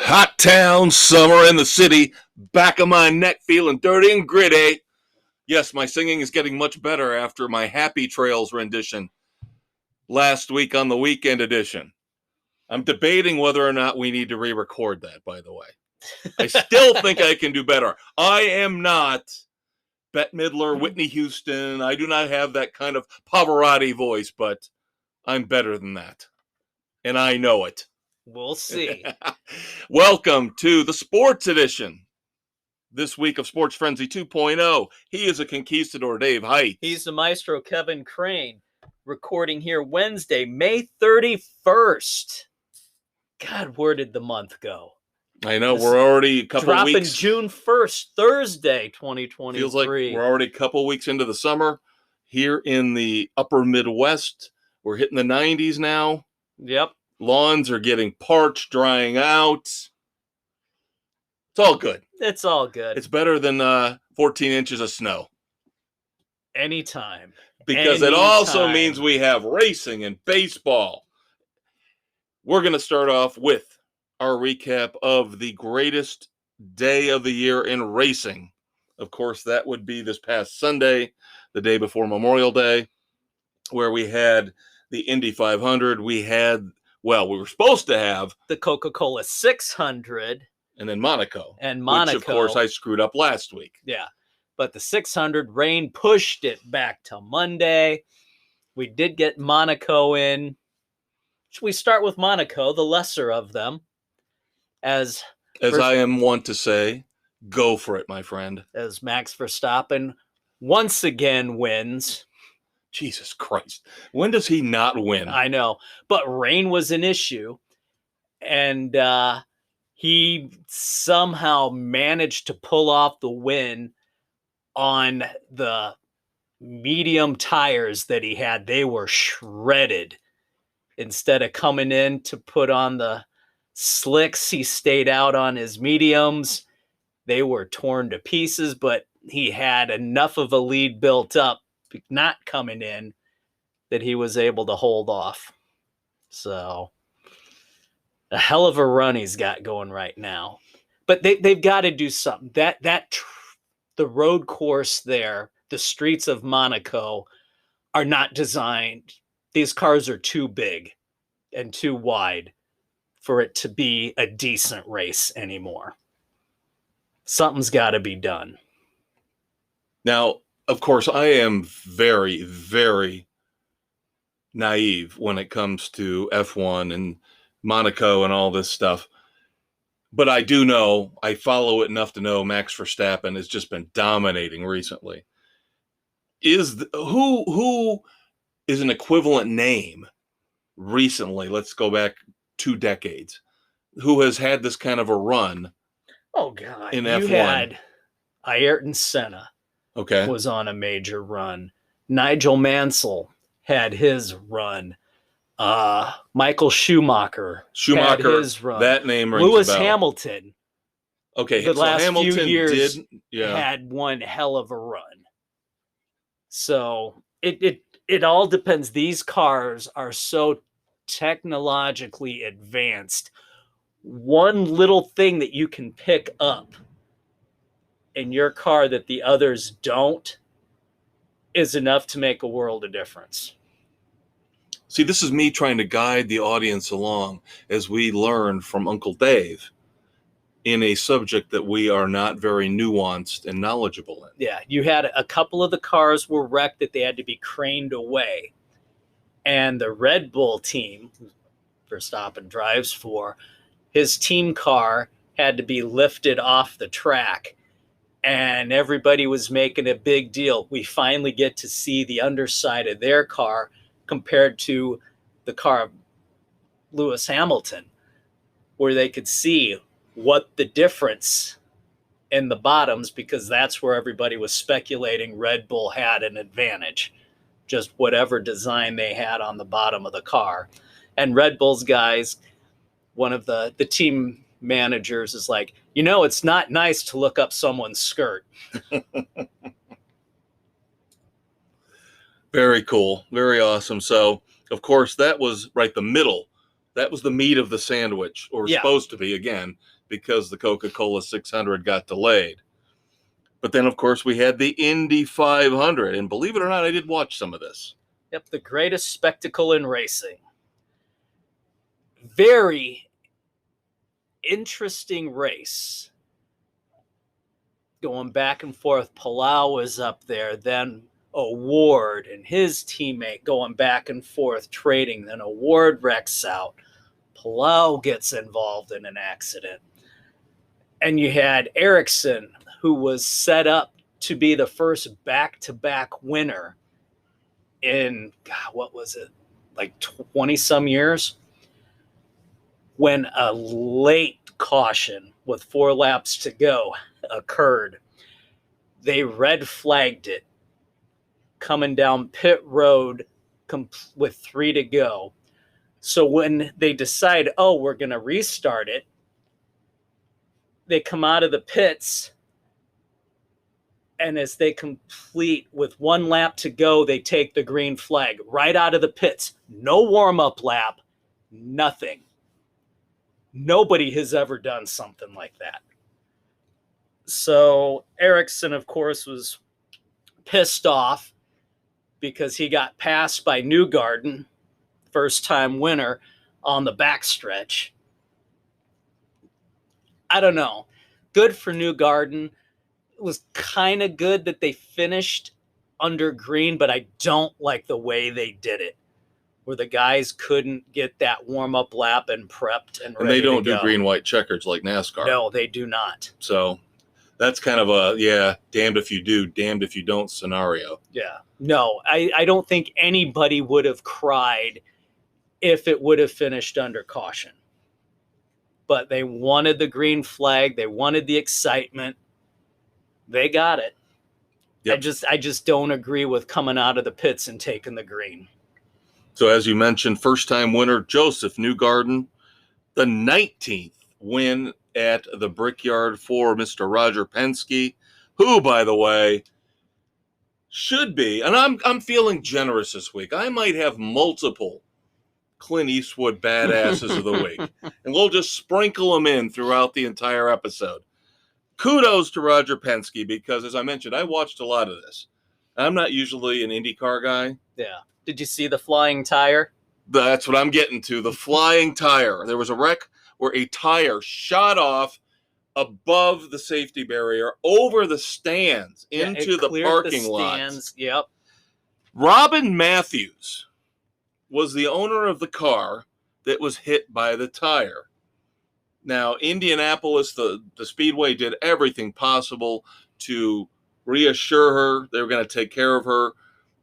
Hot town, summer in the city, back of my neck feeling dirty and gritty. Yes, my singing is getting much better after my Happy Trails rendition last week on the weekend edition. I'm debating whether or not we need to re-record that, by the way. I still think I can do better. I am not Bette Midler, Whitney Houston. I do not have that kind of Pavarotti voice, but I'm better than that. And I know it. We'll see. Welcome to the Sports Edition. This week of Sports Frenzy 2.0. He is a conquistador, Dave Height. He's the maestro, Kevin Crane, recording here Wednesday, May 31st. God, where did the month go? I know, we're already a couple dropping weeks. June 1st, Thursday, 2023. Feels like we're already a couple weeks into the summer. Here in the upper Midwest, we're hitting the 90s now. Yep. Lawns are getting parched, drying out. It's all good. It's all good. It's better than 14 inches of snow. Anytime. Because it also means we have racing and baseball. We're going to start off with our recap of the greatest day of the year in racing. Of course, that would be this past Sunday, the day before Memorial Day, where we had the Indy 500. We were supposed to have the Coca-Cola 600. And then Monaco. Which, of course, I screwed up last week. Yeah. But the 600, rain pushed it back to Monday. We did get Monaco in. Should we start with Monaco, the lesser of them? As I am wont to say, go for it, my friend. As Max Verstappen once again wins. Jesus Christ. When does he not win? I know. But rain was an issue. And he somehow managed to pull off the win on the medium tires that he had. They were shredded. Instead of coming in to put on the slicks, he stayed out on his mediums. They were torn to pieces, but he had enough of a lead built up, not coming in, that he was able to hold off. So a hell of a run he's got going right now. But they've got to do something. The road course there, the streets of Monaco, are not designed. These cars are too big and too wide for it to be a decent race anymore. Something's got to be done. Now, of course, I am very, very naive when it comes to F1 and Monaco and all this stuff. But I do know, I follow it enough to know Max Verstappen has just been dominating recently. Who is an equivalent name recently? Let's go back 2 decades. Who has had this kind of a run? Oh, God. In F1. Had Ayrton Senna. Okay. Was on a major run. Nigel Mansell had his run. Michael Schumacher had his run. That name rings Lewis a bell. Hamilton. Okay, the last Hamilton few years had one hell of a run. So it all depends. These cars are so technologically advanced. One little thing that you can pick up in your car that the others don't is enough to make a world of difference. See, this is me trying to guide the audience along as we learn from Uncle Dave in a subject that we are not very nuanced and knowledgeable in. Yeah, you had a couple of the cars were wrecked that they had to be craned away. And the Red Bull team, Verstappen drives for, his team car had to be lifted off the track. And everybody was making a big deal. We finally get to see the underside of their car compared to the car of Lewis Hamilton, where they could see what the difference in the bottoms, because that's where everybody was speculating Red Bull had an advantage, just whatever design they had on the bottom of the car. And Red Bull's guys, one of the team managers is like, it's not nice to look up someone's skirt. Very cool. Very awesome. So, of course, that was right the middle. That was the meat of the sandwich, or supposed to be, again. because the Coca-Cola 600 got delayed. But then, of course, we had the Indy 500. And believe it or not, I did watch some of this. Yep, the greatest spectacle in racing. Very interesting race. Going back and forth. Palau was up there, then Award and his teammate going back and forth trading. Then Award wrecks out. Palau gets involved in an accident. And you had Ericsson, who was set up to be the first back-to-back winner in, God, what was it, like 20-some years? When a late caution with 4 laps to go occurred. They red flagged it coming down pit road with 3 to go. So when they decide, oh, we're going to restart it, they come out of the pits, and as they complete with 1 lap to go, they take the green flag right out of the pits. No warm-up lap, nothing. Nobody has ever done something like that. So Ericsson, of course, was pissed off because he got passed by Newgarden, first-time winner, on the backstretch. I don't know. Good for Newgarden. It was kind of good that they finished under green, but I don't like the way they did it, where the guys couldn't get that warm-up lap and prepped and ready to go. And they don't do green-white checkers like NASCAR. No, they do not. So that's kind of a, damned if you do, damned if you don't scenario. Yeah. No, I don't think anybody would have cried if it would have finished under caution. But they wanted the green flag. They wanted the excitement. They got it. Yep. I just don't agree with coming out of the pits and taking the green. So as you mentioned, first-time winner Joseph Newgarden, the 19th win at the Brickyard for Mr. Roger Penske, who, by the way, should be, and I'm feeling generous this week. I might have multiple Clint Eastwood badasses of the week, and we'll just sprinkle them in throughout the entire episode. Kudos to Roger Penske because, as I mentioned, I watched a lot of this. I'm not usually an IndyCar guy. Yeah. Did you see the flying tire? That's what I'm getting to, the flying tire. There was a wreck where a tire shot off above the safety barrier, over the stands, into the parking lot. Yep. Robin Matthews was the owner of the car that was hit by the tire. Now, Indianapolis, the Speedway, did everything possible to reassure her they were going to take care of her.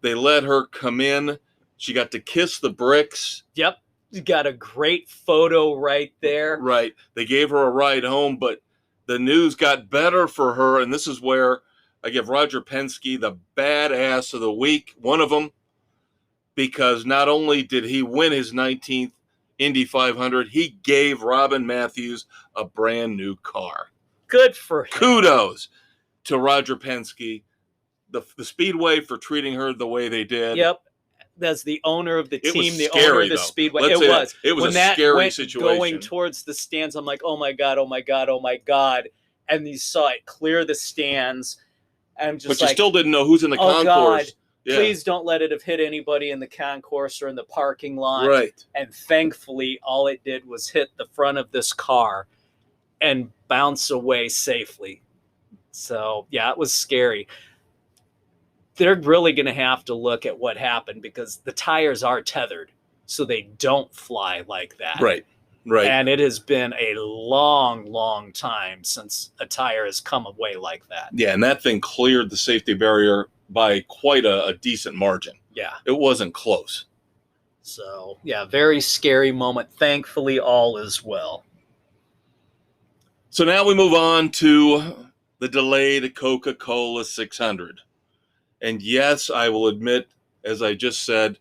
They let her come in. She got to kiss the bricks. Yep. You got a great photo right there. Right. They gave her a ride home, but the news got better for her, and this is where I give Roger Penske the badass of the week, one of them, because not only did he win his 19th Indy 500, he gave Robin Matthews a brand new car. Good for him. Kudos to Roger Penske, the Speedway, for treating her the way they did. Yep. As the owner of the team, the scary, owner of the though. Speedway. It was when a scary situation. Going towards the stands, I'm like, oh my God, oh my God, oh my God. And you saw it clear the stands. And I'm just but you still didn't know who's in the concourse. God, please don't let it have hit anybody in the concourse or in the parking lot. Right. And thankfully, all it did was hit the front of this car and bounce away safely. So, yeah, it was scary. They're really going to have to look at what happened because the tires are tethered, so they don't fly like that. Right, right. And it has been a long, long time since a tire has come away like that. Yeah, and that thing cleared the safety barrier by quite a decent margin. Yeah. It wasn't close. So, yeah, very scary moment. Thankfully, all is well. So now we move on to the delayed Coca-Cola 600. And yes, I will admit, as I just said,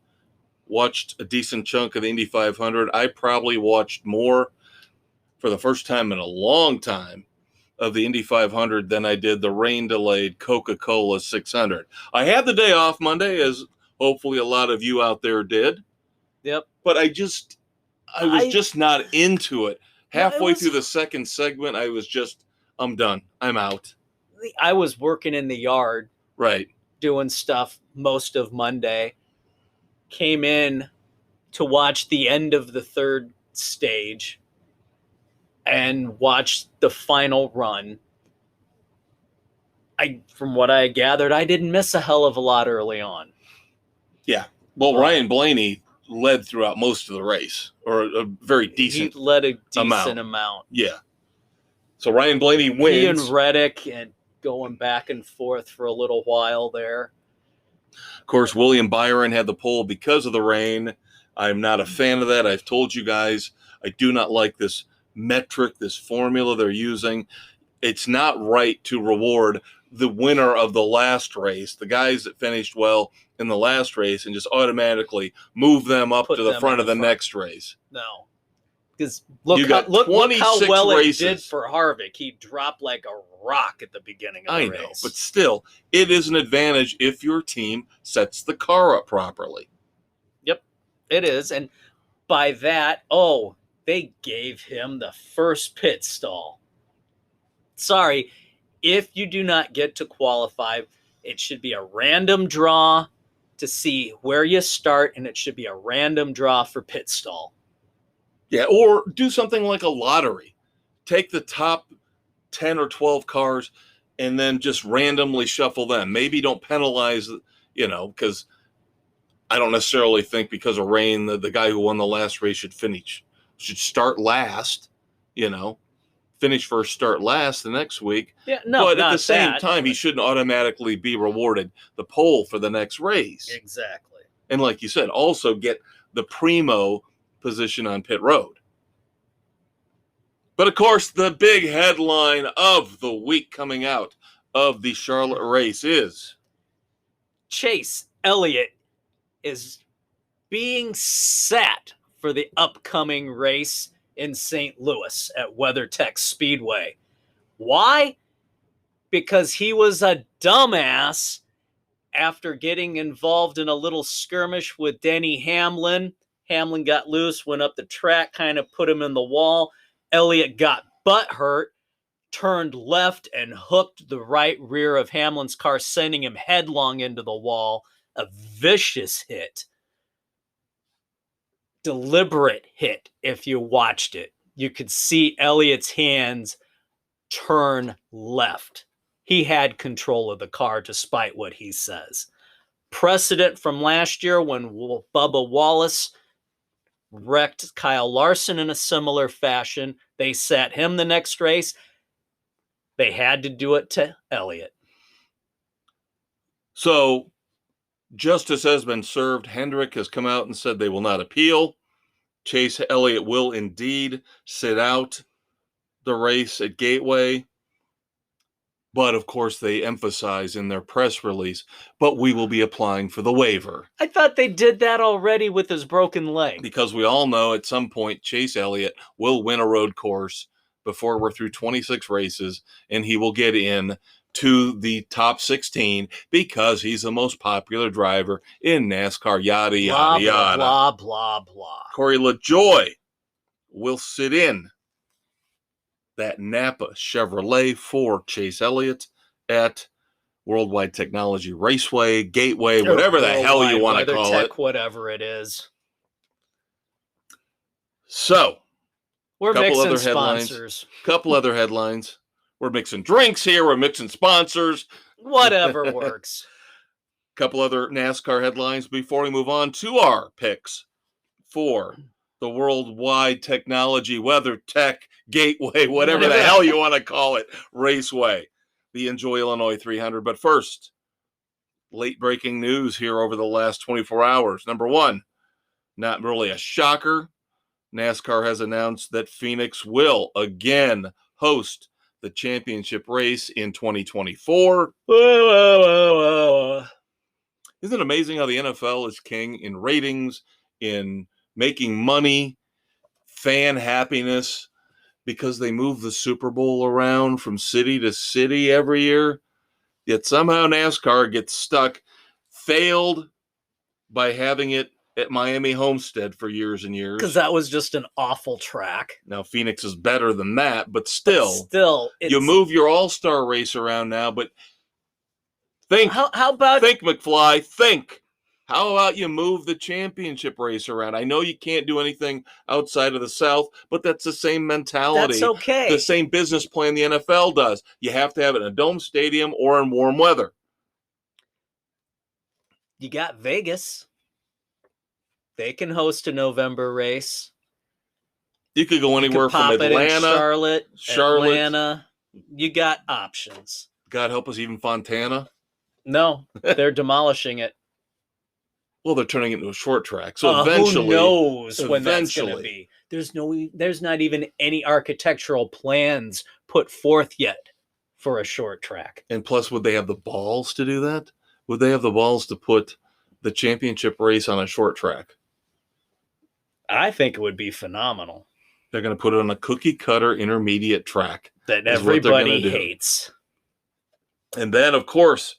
watched a decent chunk of the Indy 500. I probably watched more for the first time in a long time of the Indy 500 than I did the rain-delayed Coca-Cola 600. I had the day off Monday, as hopefully a lot of you out there did. Yep. But I was just not into it. Halfway through the second segment, I was just, I'm done. I'm out. I was working in the yard. Right. Doing stuff most of Monday. Came in to watch the end of the third stage and watched the final run. From what I gathered, I didn't miss a hell of a lot early on. Yeah. Well, Ryan Blaney led throughout most of the race, or a very decent He led a decent amount. Yeah. So Ryan Blaney wins. He and Reddick and going back and forth for a little while there. Of course, William Byron had the pole because of the rain. I'm not a fan of that. I've told you guys, I do not like this metric, this formula they're using. It's not right to reward the winner of the last race, the guys that finished well in the last race, and just automatically move them up to the front of the next race. No. Because look how well it did for Harvick. He dropped like a rock at the beginning of the race. I know, but still, it is an advantage if your team sets the car up properly. Yep, it is. And by that, they gave him the first pit stall. Sorry, if you do not get to qualify, it should be a random draw to see where you start, and it should be a random draw for pit stall. Yeah, or do something like a lottery. Take the top 10 or 12 cars and then just randomly shuffle them. Maybe don't penalize, because I don't necessarily think because of rain the guy who won the last race should start last, finish first, start last the next week. Yeah, no, but at the same time, he shouldn't automatically be rewarded the pole for the next race. Exactly. And like you said, also get the primo position on pit road. But of course, the big headline of the week coming out of the Charlotte race is Chase Elliott is being set for the upcoming race in St. Louis at WeatherTech Speedway. Why? Because he was a dumbass after getting involved in a little skirmish with Denny Hamlin. Hamlin got loose, went up the track, kind of put him in the wall. Elliott got butt hurt, turned left, and hooked the right rear of Hamlin's car, sending him headlong into the wall. A vicious hit. Deliberate hit, if you watched it. You could see Elliott's hands turn left. He had control of the car, despite what he says. Precedent from last year when Bubba Wallace wrecked Kyle Larson in a similar fashion. They sat him the next race. They had to do it to Elliott. So, justice has been served. Hendrick has come out and said they will not appeal. Chase Elliott will indeed sit out the race at Gateway. But, of course, they emphasize in their press release, but we will be applying for the waiver. I thought they did that already with his broken leg. Because we all know at some point Chase Elliott will win a road course before we're through 26 races, and he will get in to the top 16 because he's the most popular driver in NASCAR, yada, yada, yada. Blah, blah, blah. Corey LaJoie will sit in that Napa Chevrolet for Chase Elliott at Worldwide Technology Raceway, Gateway, whatever the hell you want to call it. Whatever it is. So, we're mixing sponsors. Couple other headlines. We're mixing drinks here. We're mixing sponsors. Whatever works. Couple other NASCAR headlines before we move on to our picks for the Worldwide Technology WeatherTech Gateway, whatever the hell you want to call it, Raceway, the Enjoy Illinois 300. But first, late breaking news here over the last 24 hours. Number one, not really a shocker. NASCAR has announced that Phoenix will again host the championship race in 2024. Isn't it amazing how the NFL is king in ratings, in making money, fan happiness, because they move the Super Bowl around from city to city every year? Yet somehow NASCAR gets stuck, failed by having it at Miami Homestead for years and years. Because that was just an awful track. Now, Phoenix is better than that, but still, you it's, move your all-star race around now, but think, how about think, McFly, think. How about you move the championship race around? I know you can't do anything outside of the South, but that's the same mentality. that's okay. The same business plan the NFL does. You have to have it in a dome stadium or in warm weather. You got Vegas. They can host a November race. You could go anywhere from Atlanta, Charlotte, Atlanta. You got options. God help us, even Fontana. No, they're demolishing it. Well, they're turning it into a short track. So eventually, who knows when that's going to be? There's not even any architectural plans put forth yet for a short track. And plus, would they have the balls to do that? Would they have the balls to put the championship race on a short track? I think it would be phenomenal. They're going to put it on a cookie-cutter intermediate track that everybody hates. And then, of course,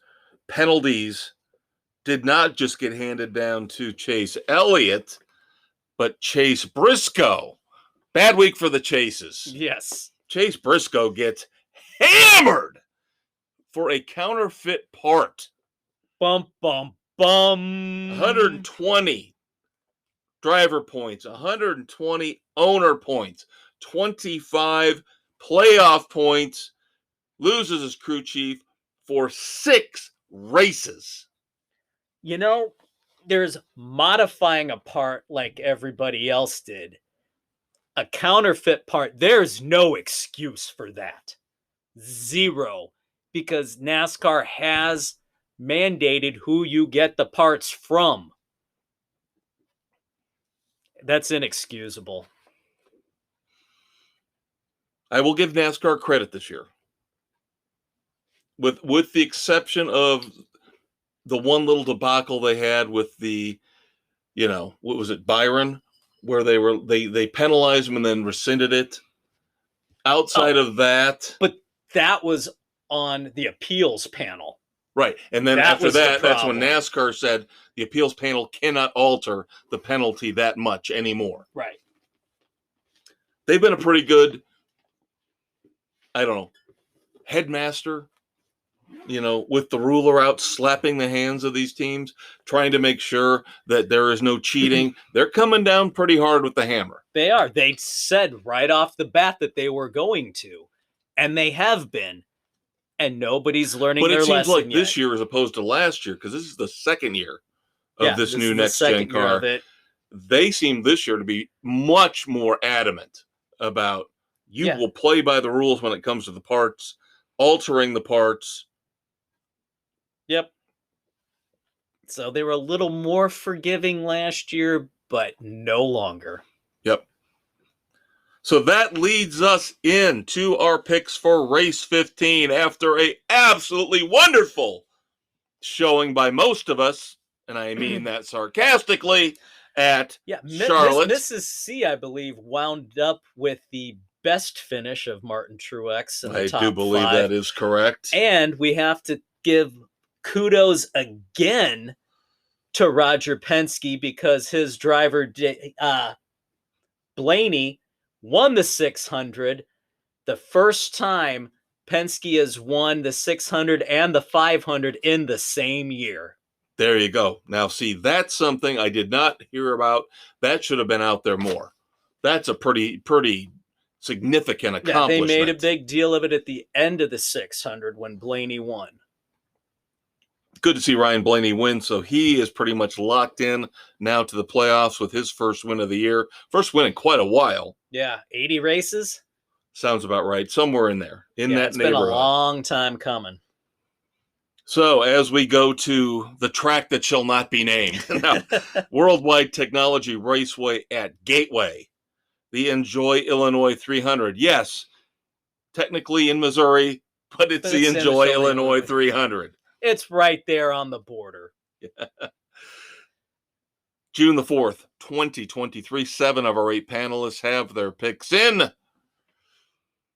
penalties did not just get handed down to Chase Elliott, but Chase Briscoe. Bad week for the Chases. Yes. Chase Briscoe gets hammered for a counterfeit part. Bum, bum, bum. 120 driver points, 120 owner points, 25 playoff points, loses his crew chief for 6 races. You know, there's modifying a part like everybody else did. A counterfeit part, there's no excuse for that. Zero. Because NASCAR has mandated who you get the parts from. That's inexcusable. I will give NASCAR credit this year. With the exception of the one little debacle they had with the, what was it, Byron, where they penalized him and then rescinded it. Outside of that. But that was on the appeals panel. Right. And then after that, that's when NASCAR said the appeals panel cannot alter the penalty that much anymore. Right. They've been a pretty good, headmaster, with the ruler out, slapping the hands of these teams, trying to make sure that there is no cheating. They're coming down pretty hard with the hammer. They are. They said right off the bat that they were going to, and they have been. And nobody's learning their lesson yet. But it seems like this year as opposed to last year, because this is the second year of this new next-gen car. They seem this year to be much more adamant about you will play by the rules when it comes to the parts, altering the parts. Yep. So they were a little more forgiving last year, but no longer. Yep. So that leads us into our picks for race 15 after a absolutely wonderful showing by most of us, and I mean that sarcastically, at Charlotte. Mrs. C, I believe, wound up with the best finish of Martin Truex in the top 5. I do believe that is correct. And we have to give kudos again to Roger Penske because his driver, Blaney, won the 600, the first time Penske has won the 600 and the 500 in the same year. There you go. Now, see, that's something I did not hear about. That should have been out there more. That's a pretty significant accomplishment. Yeah, they made a big deal of it at the end of the 600 when Blaney won. Good to see Ryan Blaney win, so he is pretty much locked in now to the playoffs with his first win of the year. First win in quite a while. Yeah, 80 races? Sounds about right. Somewhere in there, that neighborhood. It's been a long time coming. So as we go to the track that shall not be named, now, Worldwide Technology Raceway at Gateway, the Enjoy Illinois 300. Yes, technically in Missouri, but it's the Enjoy Illinois 300. It's right there on the border. June the 4th, 2023. 7 of our 8 panelists have their picks in.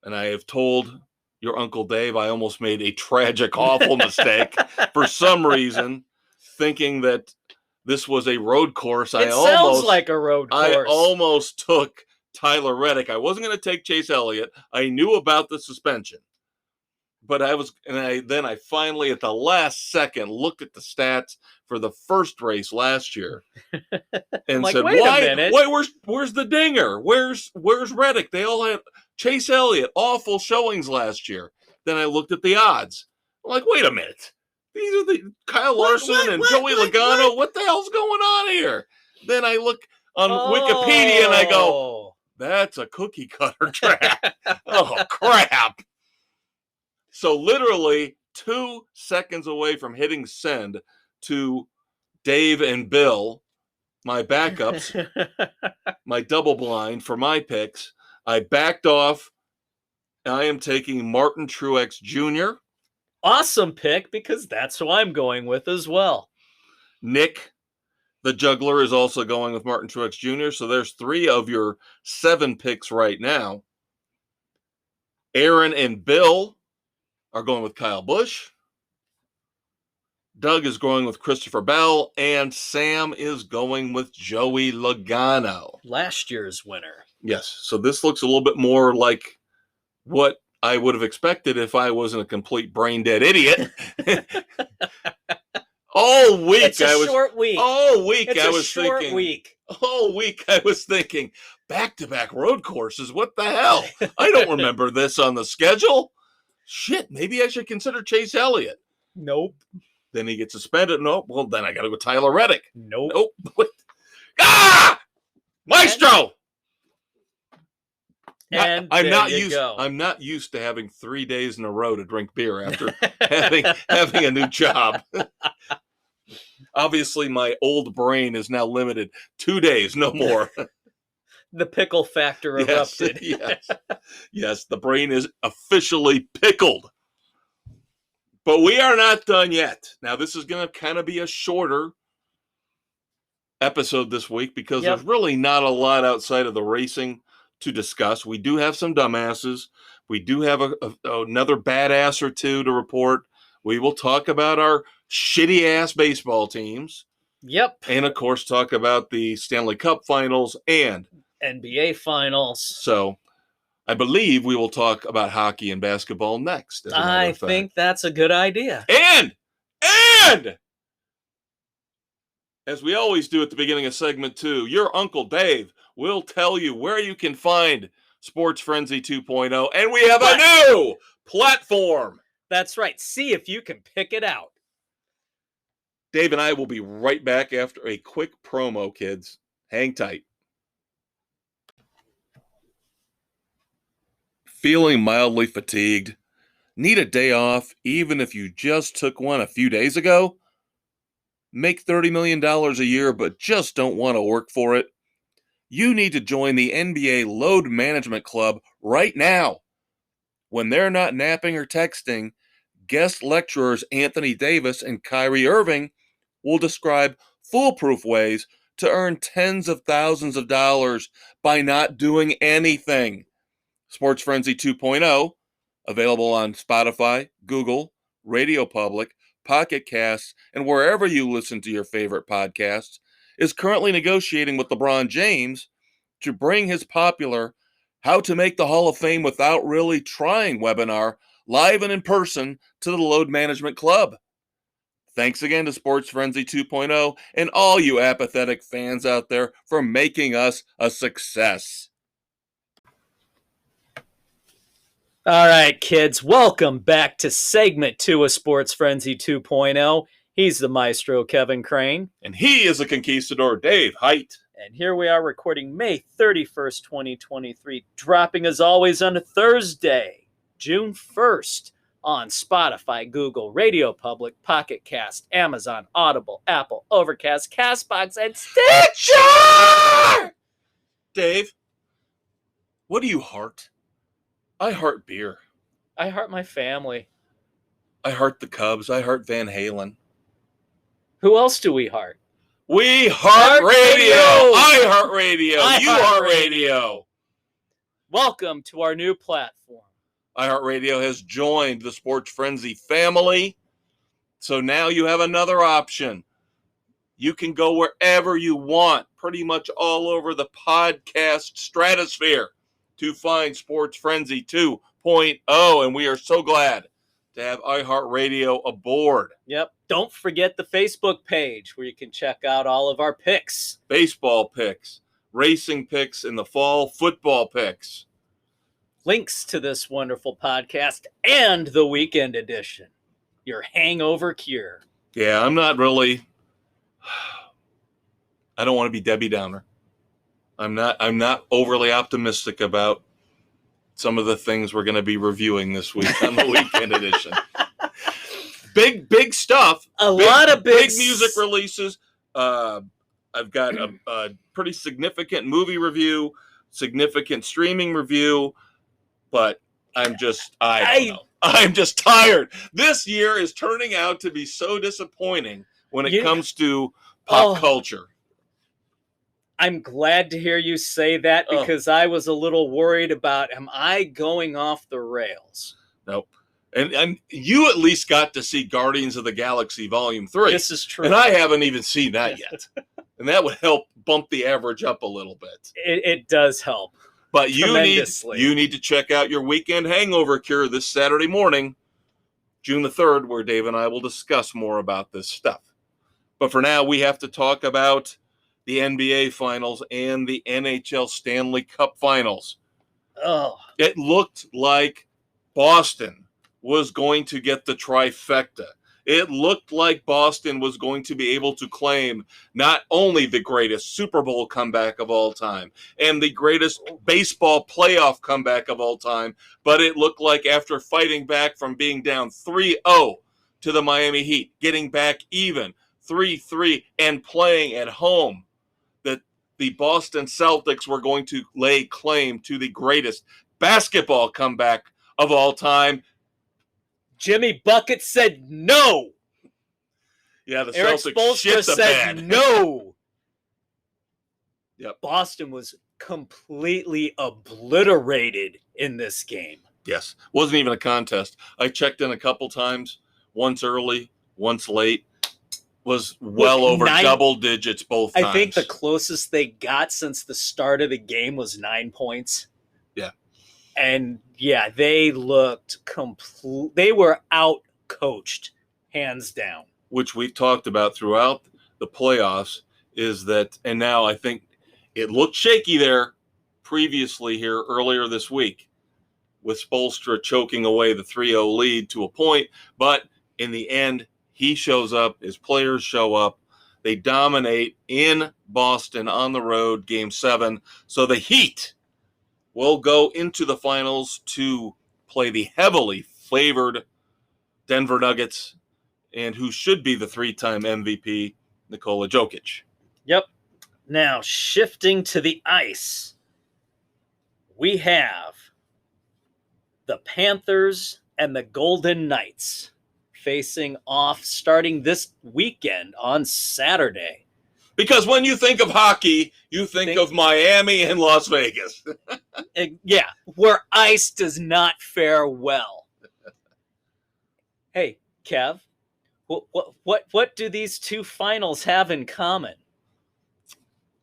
And I have told your Uncle Dave I almost made a tragic, awful mistake for some reason, thinking that this was a road course. It sounds like a road course. I almost took Tyler Reddick. I wasn't going to take Chase Elliott. I knew about the suspension. But I finally, at the last second, looked at the stats for the first race last year and like, said, wait "Why? a minute. Where's the dinger? Where's Reddick? They all had Chase Elliott, awful showings last year." Then I looked at the odds. I'm like, wait a minute. These are the Kyle Larson and Joey Logano. What the hell's going on here? Then I look on Wikipedia and I go, that's a cookie cutter track. Oh, crap. So literally 2 seconds away from hitting send to Dave and Bill, my backups, my double blind for my picks, I backed off. I am taking Martin Truex Jr. Awesome pick, because that's who I'm going with as well. Nick, the juggler, is also going with Martin Truex Jr. So there's 3 of your 7 picks right now. Aaron and Bill are going with Kyle Busch. Doug is going with Christopher Bell, and Sam is going with Joey Logano. Last year's winner. Yes. So this looks a little bit more like what I would have expected if I wasn't a complete brain dead idiot. All week It's a short week. All week It's I a was short thinking. week. All week I was thinking back-to-back road courses. What the hell? I don't remember this on the schedule. Shit, maybe I should consider Chase Elliott. Nope. Then he gets suspended. Nope. Well, then I got to go Tyler Reddick. Nope. Ah! Maestro! And I'm not used to having 3 days in a row to drink beer after having a new job. Obviously, my old brain is now limited. 2 days, no more. The pickle factor erupted. Yes, the brain is officially pickled. But we are not done yet. Now, this is going to kind of be a shorter episode this week because there's really not a lot outside of the racing to discuss. We do have some dumbasses. We do have another badass or two to report. We will talk about our shitty-ass baseball teams. Yep. And, of course, talk about the Stanley Cup finals and NBA finals. So I believe we will talk about hockey and basketball next. I think that's a good idea. And as we always do at the beginning of segment 2, your Uncle Dave will tell you where you can find Sports Frenzy 2.0. And we have a new platform. That's right. See if you can pick it out. Dave and I will be right back after a quick promo, kids. Hang tight. Feeling mildly fatigued? Need a day off even if you just took one a few days ago? Make $30 million a year but just don't want to work for it? You need to join the NBA Load Management Club right now. When they're not napping or texting, guest lecturers Anthony Davis and Kyrie Irving will describe foolproof ways to earn tens of thousands of dollars by not doing anything. Sports Frenzy 2.0, available on Spotify, Google, Radio Public, Pocket Casts, and wherever you listen to your favorite podcasts, is currently negotiating with LeBron James to bring his popular How to Make the Hall of Fame Without Really Trying webinar live and in person to the Load Management Club. Thanks again to Sports Frenzy 2.0 and all you apathetic fans out there for making us a success. All right, kids, welcome back to segment 2 of Sports Frenzy 2.0. He's the maestro, Kevin Crane. And he is the conquistador, Dave Height. And here we are recording May 31st, 2023, dropping as always on a Thursday, June 1st, on Spotify, Google, Radio Public, Pocket Cast, Amazon, Audible, Apple, Overcast, CastBox, and Stitcher! Dave, what do you heart? I heart beer. I heart my family. I heart the Cubs. I heart Van Halen. Who else do we heart? We heart radio. I heart radio. You heart radio. Welcome to our new platform. iHeartRadio has joined the Sports Frenzy family. So now you have another option. You can go wherever you want, pretty much all over the podcast stratosphere, to find Sports Frenzy 2.0. And we are so glad to have iHeartRadio aboard. Yep. Don't forget the Facebook page where you can check out all of our picks. Baseball picks, racing picks in the fall, football picks. Links to this wonderful podcast and the weekend edition, your hangover cure. Yeah, I'm not really... I don't want to be Debbie Downer. I'm not overly optimistic about some of the things we're going to be reviewing this week on the weekend edition. Big stuff. A lot of big music releases. I've got a pretty significant movie review, significant streaming review, but I don't know. I'm just tired. This year is turning out to be so disappointing when it comes to pop culture. I'm glad to hear you say that because I was a little worried about, am I going off the rails? Nope. And you at least got to see Guardians of the Galaxy Volume 3. This is true. And I haven't even seen that yet. And that would help bump the average up a little bit. It does help. But you need to check out your weekend hangover cure this Saturday morning, June the 3rd, where Dave and I will discuss more about this stuff. But for now, we have to talk about the NBA Finals and the NHL Stanley Cup Finals. Oh. It looked like Boston was going to get the trifecta. It looked like Boston was going to be able to claim not only the greatest Super Bowl comeback of all time and the greatest baseball playoff comeback of all time, but it looked like after fighting back from being down 3-0 to the Miami Heat, getting back even 3-3 and playing at home, that the Boston Celtics were going to lay claim to the greatest basketball comeback of all time. Jimmy Bucket said no. Yeah, the Eric Celtics Spoelstra shit the said bed. no. Yep. Boston was completely obliterated in this game. Yes. Wasn't even a contest. I checked in a couple times, once early, once late. Was well over double digits both times. I think the closest they got since the start of the game was 9 points. Yeah. And yeah, they looked they were out coached, hands down. Which we've talked about throughout the playoffs is that, and now I think it looked shaky there previously here earlier this week with Spoelstra choking away the 3-0 lead to a point. But in the end, he shows up, his players show up. They dominate in Boston on the road, Game 7. So the Heat will go into the finals to play the heavily favored Denver Nuggets and who should be the 3-time MVP, Nikola Jokic. Yep. Now, shifting to the ice, we have the Panthers and the Golden Knights facing off starting this weekend on Saturday. Because when you think of hockey, you think of Miami and Las Vegas. Yeah, where ice does not fare well. Hey, Kev, what do these two finals have in common?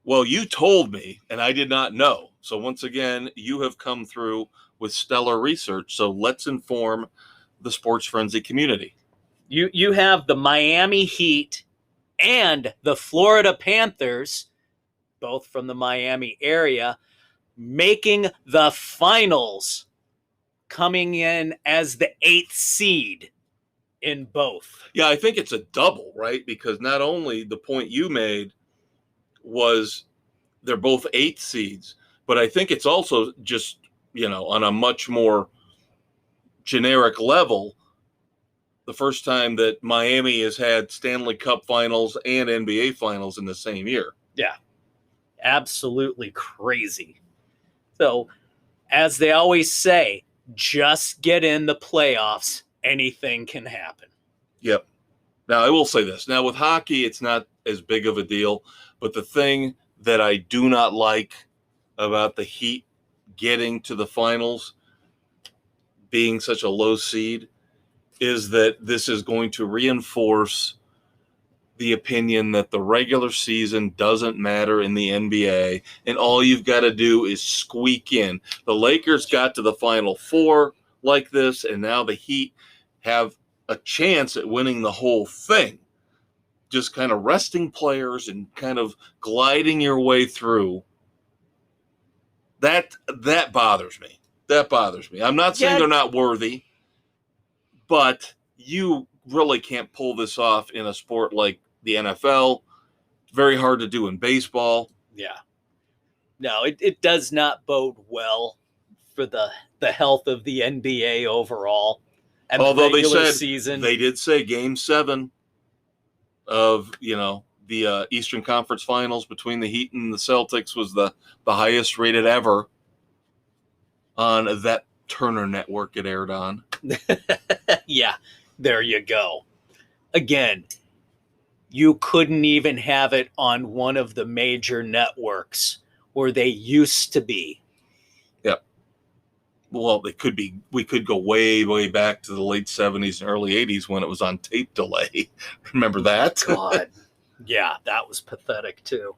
Well, you told me, and I did not know. So once again, you have come through with stellar research. So let's inform the Sports Frenzy community. You have the Miami Heat and the Florida Panthers, both from the Miami area, making the finals, coming in as the 8th seed in both. Yeah, I think it's a double, right? Because not only the point you made was they're both 8 seeds, but I think it's also just, on a much more generic level, the first time that Miami has had Stanley Cup finals and NBA finals in the same year. Yeah, absolutely crazy. So, as they always say, just get in the playoffs. Anything can happen. Yep. Now, I will say this. Now, with hockey, it's not as big of a deal. But the thing that I do not like about the Heat getting to the finals, being such a low seed, is that this is going to reinforce the opinion that the regular season doesn't matter in the NBA, and all you've got to do is squeak in. The Lakers got to the Final Four like this, and now the Heat have a chance at winning the whole thing. Just kind of resting players and kind of gliding your way through. That bothers me. That bothers me. I'm not saying they're not worthy, but you really can't pull this off in a sport like the NFL. It's very hard to do in baseball. Yeah. No, it does not bode well for the health of the NBA overall. And although the regular they said season. They did say Game 7 of the Eastern Conference Finals between the Heat and the Celtics was the highest rated ever on that Turner network it aired on. Yeah, there you go. Again, you couldn't even have it on one of the major networks where they used to be. Yep. Well, they could be. We could go way, way back to the late 70s and early 80s when it was on tape delay. Remember that? God. Yeah, that was pathetic too.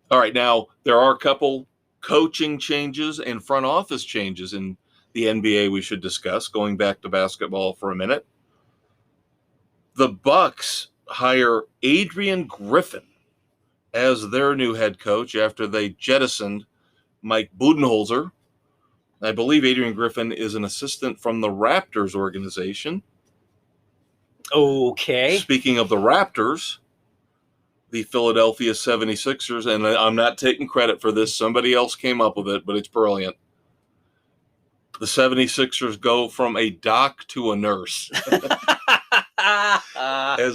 All right, now there are a couple coaching changes and front office changes in the NBA we should discuss, going back to basketball for a minute. The Bucks hire Adrian Griffin as their new head coach after they jettisoned Mike Budenholzer. I believe Adrian Griffin is an assistant from the Raptors organization. Okay. Speaking of the Raptors, the Philadelphia 76ers, and I'm not taking credit for this, somebody else came up with it, but it's brilliant. The 76ers go from a doc to a nurse as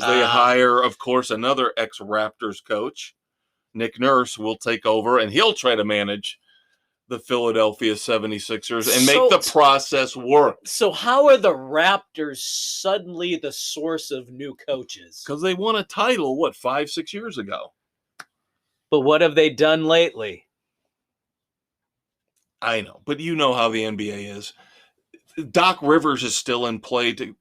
they hire, of course, another ex-Raptors coach. Nick Nurse will take over, and he'll try to manage the Philadelphia 76ers and make the process work. So how are the Raptors suddenly the source of new coaches? Because they won a title, 5-6 years ago? But what have they done lately? I know, but you know how the NBA is. Doc Rivers is still in play to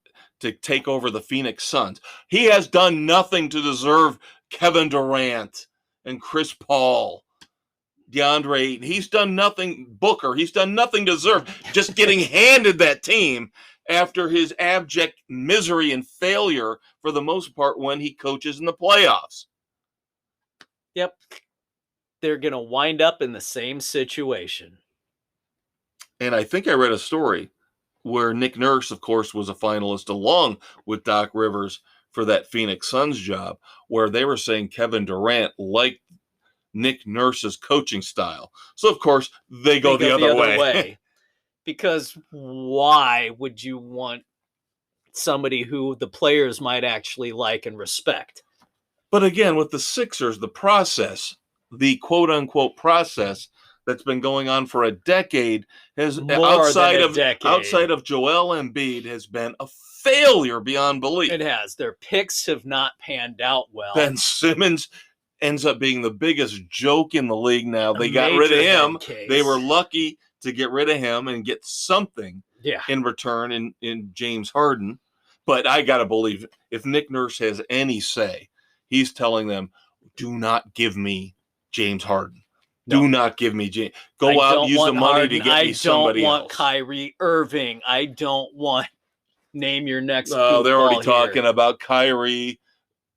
take over the Phoenix Suns. He has done nothing to deserve Kevin Durant and Chris Paul, DeAndre Ayton. He's done nothing. Booker, he's done nothing to deserve just getting handed that team after his abject misery and failure for the most part when he coaches in the playoffs. Yep. They're going to wind up in the same situation. And I think I read a story where Nick Nurse, of course, was a finalist along with Doc Rivers for that Phoenix Suns job, where they were saying Kevin Durant liked Nick Nurse's coaching style. So, of course, they go the other way. Because why would you want somebody who the players might actually like and respect? But again, with the Sixers, the process, the quote-unquote process that's been going on for a decade has outside of Joel Embiid has been a failure beyond belief. It has. Their picks have not panned out well. Ben Simmons ends up being the biggest joke in the league now. They got rid of him. They were lucky to get rid of him and get something in return in James Harden. But I got to believe if Nick Nurse has any say, he's telling them, do not give me James Harden. No. Do not give me James. Go out and use the money Harden. To get me somebody else. I don't want Kyrie Irving. I don't want name your next. Oh, they're already talking about Kyrie.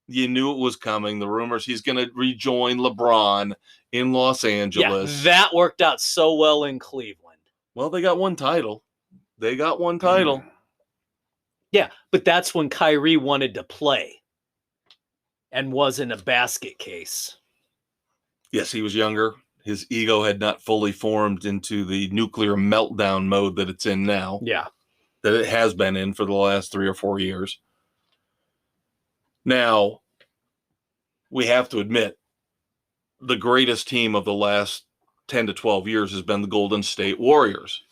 You knew it was coming. The rumors he's going to rejoin LeBron in Los Angeles. Yeah, that worked out so well in Cleveland. Well, they got one title. Yeah, but that's when Kyrie wanted to play and wasn't a basket case. Yes, he was younger. His ego had not fully formed into the nuclear meltdown mode that it's in now. Yeah. That it has been in for the last 3 or 4 years. Now, we have to admit, the greatest team of the last 10 to 12 years has been the Golden State Warriors.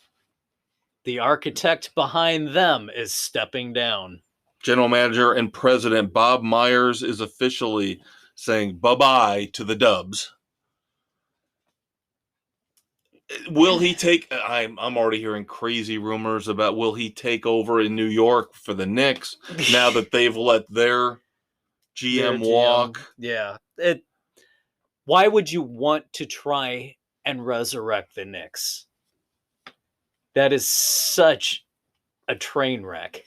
The architect behind them is stepping down. General manager and president Bob Myers is officially saying bye-bye to the Dubs. Will he take... I'm already hearing crazy rumors about will he take over in New York for the Knicks now that they've let their GM walk. Yeah. Why would you want to try and resurrect the Knicks? That is such a train wreck.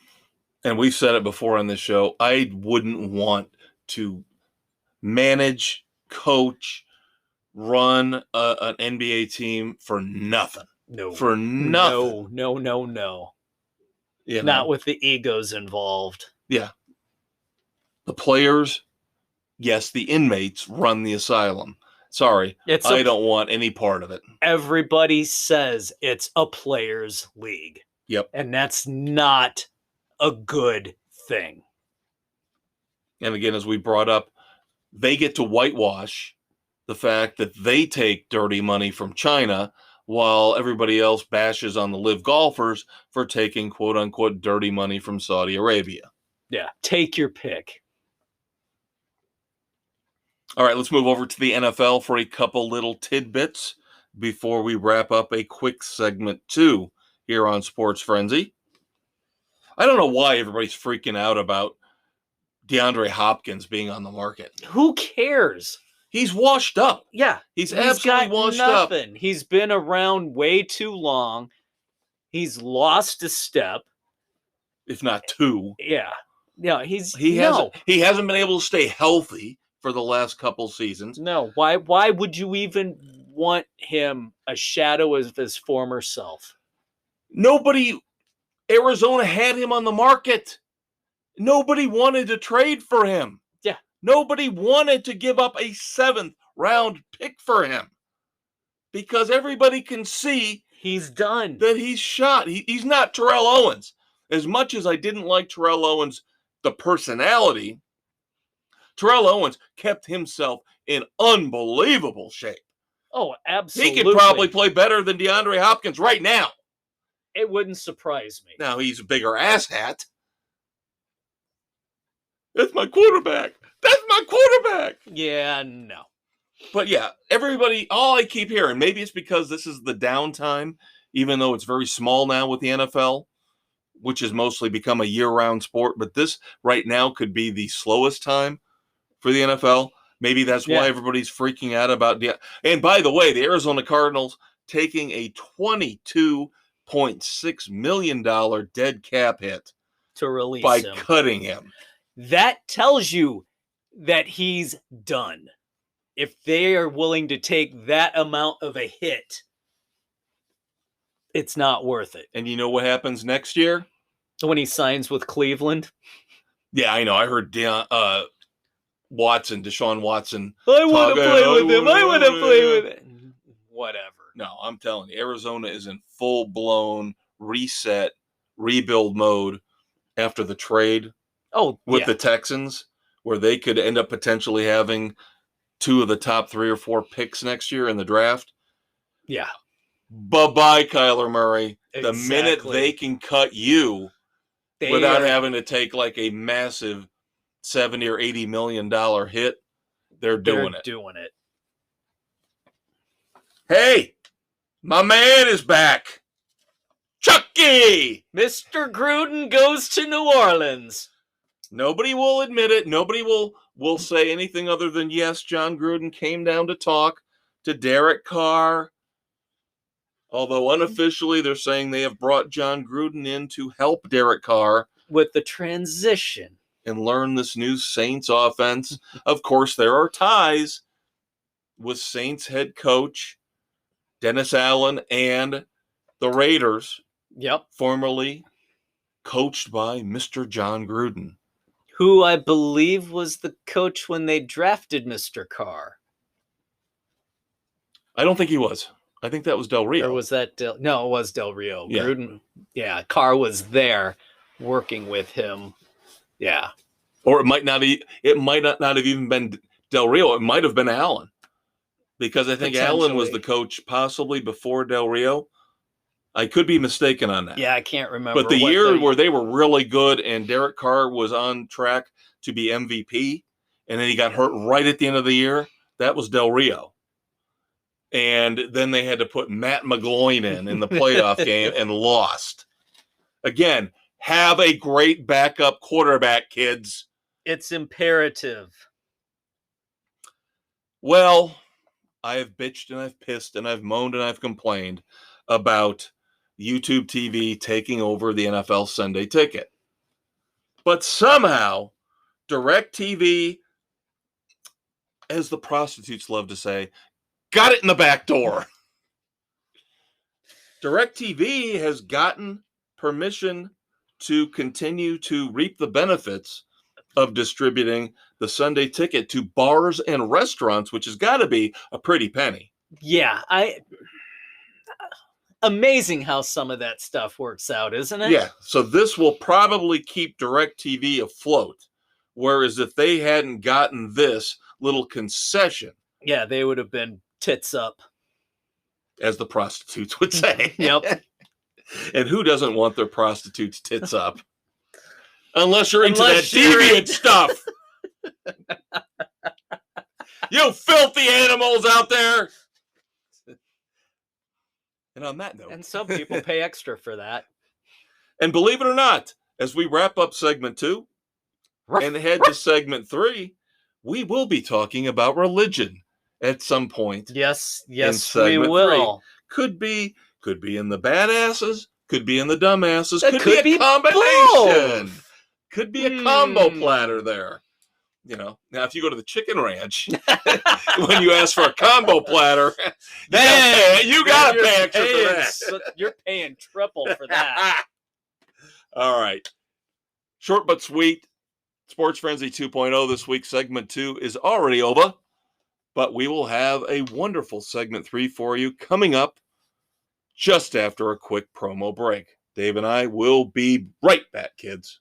And we've said it before on this show. I wouldn't want to manage, coach, run an NBA team for nothing. No. For nothing. No. You know? Not with the egos involved. Yeah. The players, yes, the inmates run the asylum. Sorry, I don't want any part of it. Everybody says it's a players' league. Yep. And that's not a good thing. And again, as we brought up, they get to whitewash the fact that they take dirty money from China while everybody else bashes on the live golfers for taking quote-unquote dirty money from Saudi Arabia. Yeah, take your pick. All right, let's move over to the NFL for a couple little tidbits before we wrap up a quick segment 2 here on Sports Frenzy. I don't know why everybody's freaking out about DeAndre Hopkins being on the market. Who cares? He's washed up. Yeah. He's absolutely got washed nothing. up. He's been around way too long. He's lost a step. If not two. Yeah. Yeah, he hasn't been able to stay healthy for the last couple seasons. No. Why would you even want him a shadow of his former self? Arizona had him on the market. Nobody wanted to trade for him. Yeah. Nobody wanted to give up a 7th round pick for him because everybody can see he's done. That he's shot. He's not Terrell Owens. As much as I didn't like Terrell Owens, the personality, Terrell Owens kept himself in unbelievable shape. Oh, absolutely. He could probably play better than DeAndre Hopkins right now. It wouldn't surprise me. Now he's a bigger asshat. That's my quarterback. That's my quarterback. Yeah, no. But yeah, everybody, all I keep hearing, maybe it's because this is the downtime, even though it's very small now with the NFL, which has mostly become a year-round sport. But this right now could be the slowest time for the NFL. Maybe that's why everybody's freaking out about and by the way, the Arizona Cardinals taking a $22.6 million dead cap hit to release by him. Cutting him. That tells you that he's done. If they are willing to take that amount of a hit, it's not worth it. And you know what happens next year? When he signs with Cleveland? Yeah, I know. I heard Deshaun Watson. I want to play with him. I want to play with him. Whatever. No, I'm telling you, Arizona is in full-blown reset, rebuild mode after the trade with the Texans, where they could end up potentially having 2 of the top 3 or 4 picks next year in the draft. Yeah. Bye-bye, Kyler Murray. Exactly. The minute they can cut you without having to take like a massive $70 or $80 million hit, they're doing it. Hey, my man is back. Chucky! Mr. Gruden goes to New Orleans. Nobody will admit it. Nobody will say anything other than, yes, John Gruden came down to talk to Derek Carr. Although unofficially they're saying they have brought John Gruden in to help Derek Carr with the transition and learn this new Saints offense. Of course, there are ties with Saints head coach Dennis Allen and the Raiders. Yep. Formerly coached by Mr. John Gruden, who I believe was the coach when they drafted Mr. Carr. I don't think he was. I think that was Del Rio. Or was that no, it was Del Rio. Yeah. Gruden. Yeah, Carr was there working with him. Yeah. Or it might not have even been Del Rio. It might have been Allen. Because I think Allen was the coach possibly before Del Rio. I could be mistaken on that. Yeah, I can't remember. But the year where they were really good and Derek Carr was on track to be MVP, and then he got hurt right at the end of the year, that was Del Rio. And then they had to put Matt McGloin in the playoff game and lost. Again, have a great backup quarterback, kids. It's imperative. Well, I have bitched and I've pissed and I've moaned and I've complained about YouTube TV taking over the NFL Sunday Ticket. But somehow, DirecTV, as the prostitutes love to say, got it in the back door. DirecTV has gotten permission to continue to reap the benefits of distributing the Sunday Ticket to bars and restaurants, which has got to be a pretty penny. Yeah, amazing how some of that stuff works out, isn't it? Yeah, so this will probably keep DirecTV afloat. Whereas if they hadn't gotten this little concession, yeah, they would have been tits up, as the prostitutes would say. Yep. And who doesn't want their prostitutes tits up? Unless you're into Unless that you're deviant stuff. You filthy animals out there. And on that note. And some people pay extra for that. And believe it or not, as we wrap up segment 2 and head to segment 3, we will be talking about religion at some point. Yes, we segment will. 3. Could be in the badasses, could be in the dumbasses, That could be a combination. both. Could be a combo platter there. You know, now if you go to the Chicken Ranch, when you ask for a combo platter, you gotta pay extra for that. You're paying triple for that. All right. Short but sweet. Sports Frenzy 2.0 this week. Segment 2 is already over, but we will have a wonderful segment 3 for you coming up just after a quick promo break. Dave and I will be right back, kids.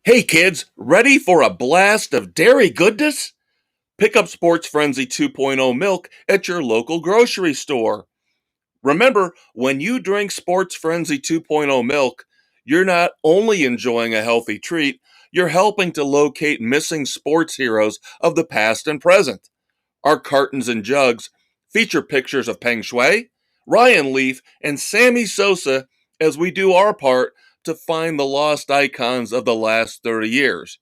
Hey kids, ready for a blast of dairy goodness? Pick up Sports Frenzy 2.0 milk at your local grocery store. Remember, when you drink Sports Frenzy 2.0 milk, you're not only enjoying a healthy treat, you're helping to locate missing sports heroes of the past and present. Our cartons and jugs feature pictures of Peng Shui, Ryan Leaf, and Sammy Sosa as we do our part to find the lost icons of the last 30 years.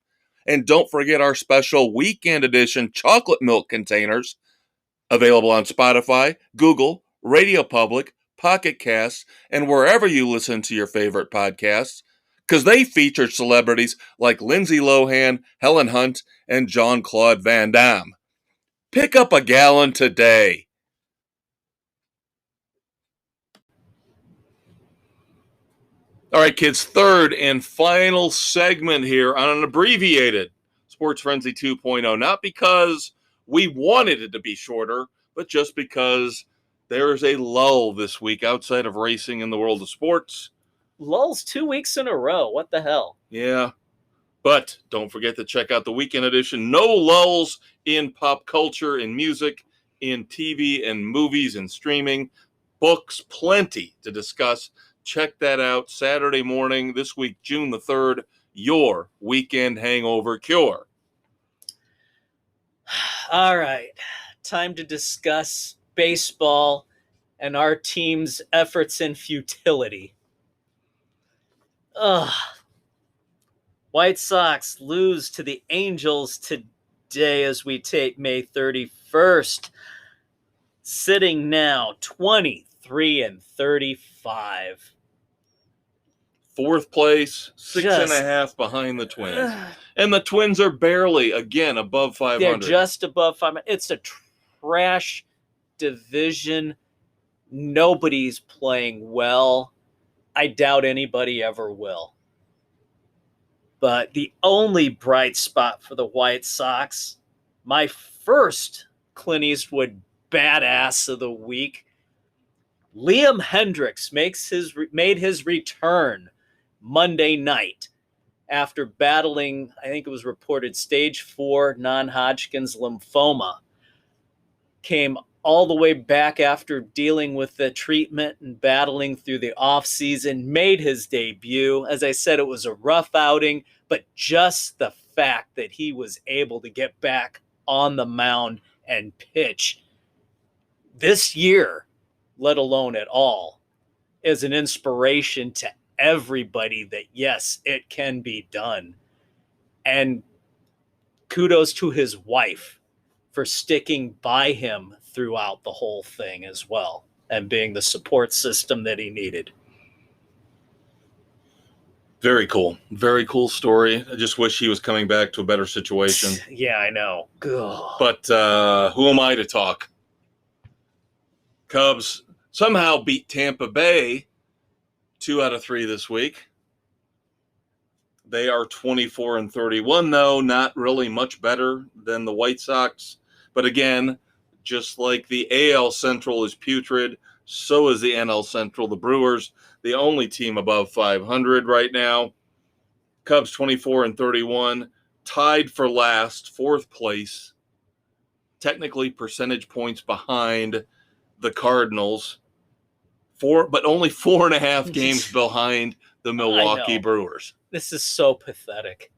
And don't forget our special weekend edition chocolate milk containers, available on Spotify, Google, Radio Public, Pocket Casts, and wherever you listen to your favorite podcasts, because they feature celebrities like Lindsay Lohan, Helen Hunt, and Jean-Claude Van Damme. Pick up a gallon today. All right, kids, third and final segment here on an abbreviated Sports Frenzy 2.0. Not because we wanted it to be shorter, but just because there is a lull this week outside of racing in the world of sports. Lulls 2 weeks in a row. What the hell? Yeah. But don't forget to check out the weekend edition. No lulls in pop culture, in music, in TV and movies and streaming. Books, plenty to discuss. Check that out Saturday morning this week, June the 3rd, your weekend hangover cure. All right. Time to discuss baseball and our team's efforts and futility. White Sox lose to the Angels today as we tape May 31st. Sitting now 23-35. Fourth place, 6.5 behind the Twins. And the Twins are barely, again, above 500. They're just above 500. It's a trash division. Nobody's playing well. I doubt anybody ever will. But the only bright spot for the White Sox, my first Clint Eastwood badass of the week, Liam Hendriks made his return Monday night after battling, I think it was reported, stage 4 non-Hodgkin's lymphoma. Came all the way back after dealing with the treatment and battling through the offseason, made his debut. As I said, it was a rough outing, but just the fact that he was able to get back on the mound and pitch this year, let alone at all, is an inspiration to everybody that, yes, it can be done. And kudos to his wife for sticking by him throughout the whole thing as well and being the support system that he needed. Very cool. Very cool story. I just wish he was coming back to a better situation. Yeah, I know. Ugh. But who am I to talk? Cubs somehow beat Tampa Bay 2 out of 3 this week. They are 24-31, though, not really much better than the White Sox. But again, just like the AL Central is putrid, so is the NL Central. The Brewers, the only team above 500 right now. Cubs 24-31, tied for last, 4th place. Technically percentage points behind the Cardinals, but only 4.5 games behind the Milwaukee Brewers. This is so pathetic.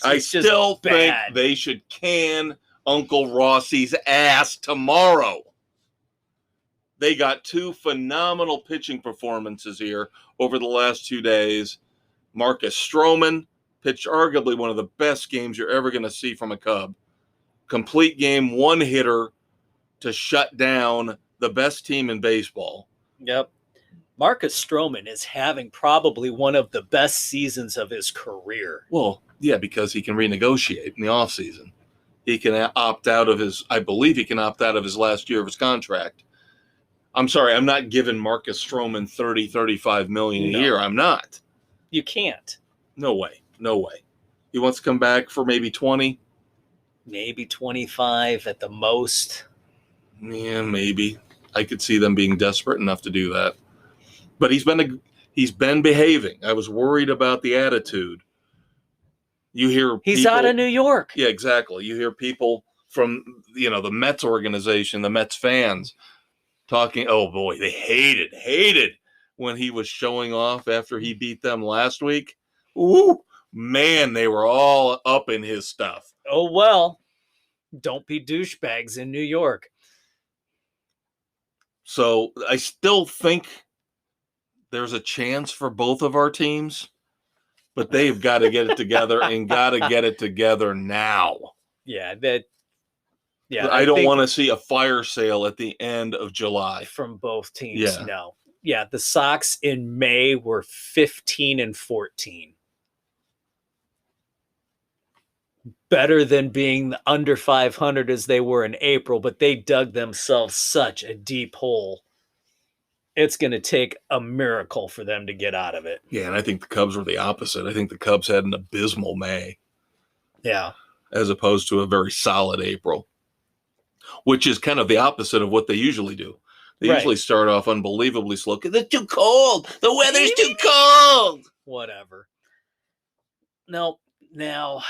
I still think they should can Uncle Rossi's ass tomorrow. They got 2 phenomenal pitching performances here over the last 2 days. Marcus Stroman pitched arguably one of the best games you're ever going to see from a Cub. Complete game, 1 hitter to shut down the best team in baseball. Yep. Marcus Stroman is having probably one of the best seasons of his career. Well, yeah, because he can renegotiate in the offseason. He can opt out of I believe he can opt out of his last year of his contract. I'm sorry, I'm not giving Marcus Stroman $30-35 million a year. I'm not. You can't. No way. No way. He wants to come back for maybe 20? Maybe 25 at the most. Yeah, maybe. I could see them being desperate enough to do that. But he's been behaving. I was worried about the attitude. You hear he's out of New York. Yeah, exactly. You hear people from the Mets organization, the Mets fans, talking. Oh boy, they hated when he was showing off after he beat them last week. Ooh, man, they were all up in his stuff. Oh well, don't be douchebags in New York. So I still think there's a chance for both of our teams, but they've got to get it together and got to get it together now. Yeah, I don't want to see a fire sale at the end of July from both teams. Yeah. No. Yeah, the Sox in May were 15-14. Better than being under 500 as they were in April, but they dug themselves such a deep hole. It's going to take a miracle for them to get out of it. Yeah, and I think the Cubs were the opposite. I think the Cubs had an abysmal May. Yeah. As opposed to a very solid April, which is kind of the opposite of what they usually do. They usually start off unbelievably slow because it's too cold. The weather's too cold. Whatever. No, now,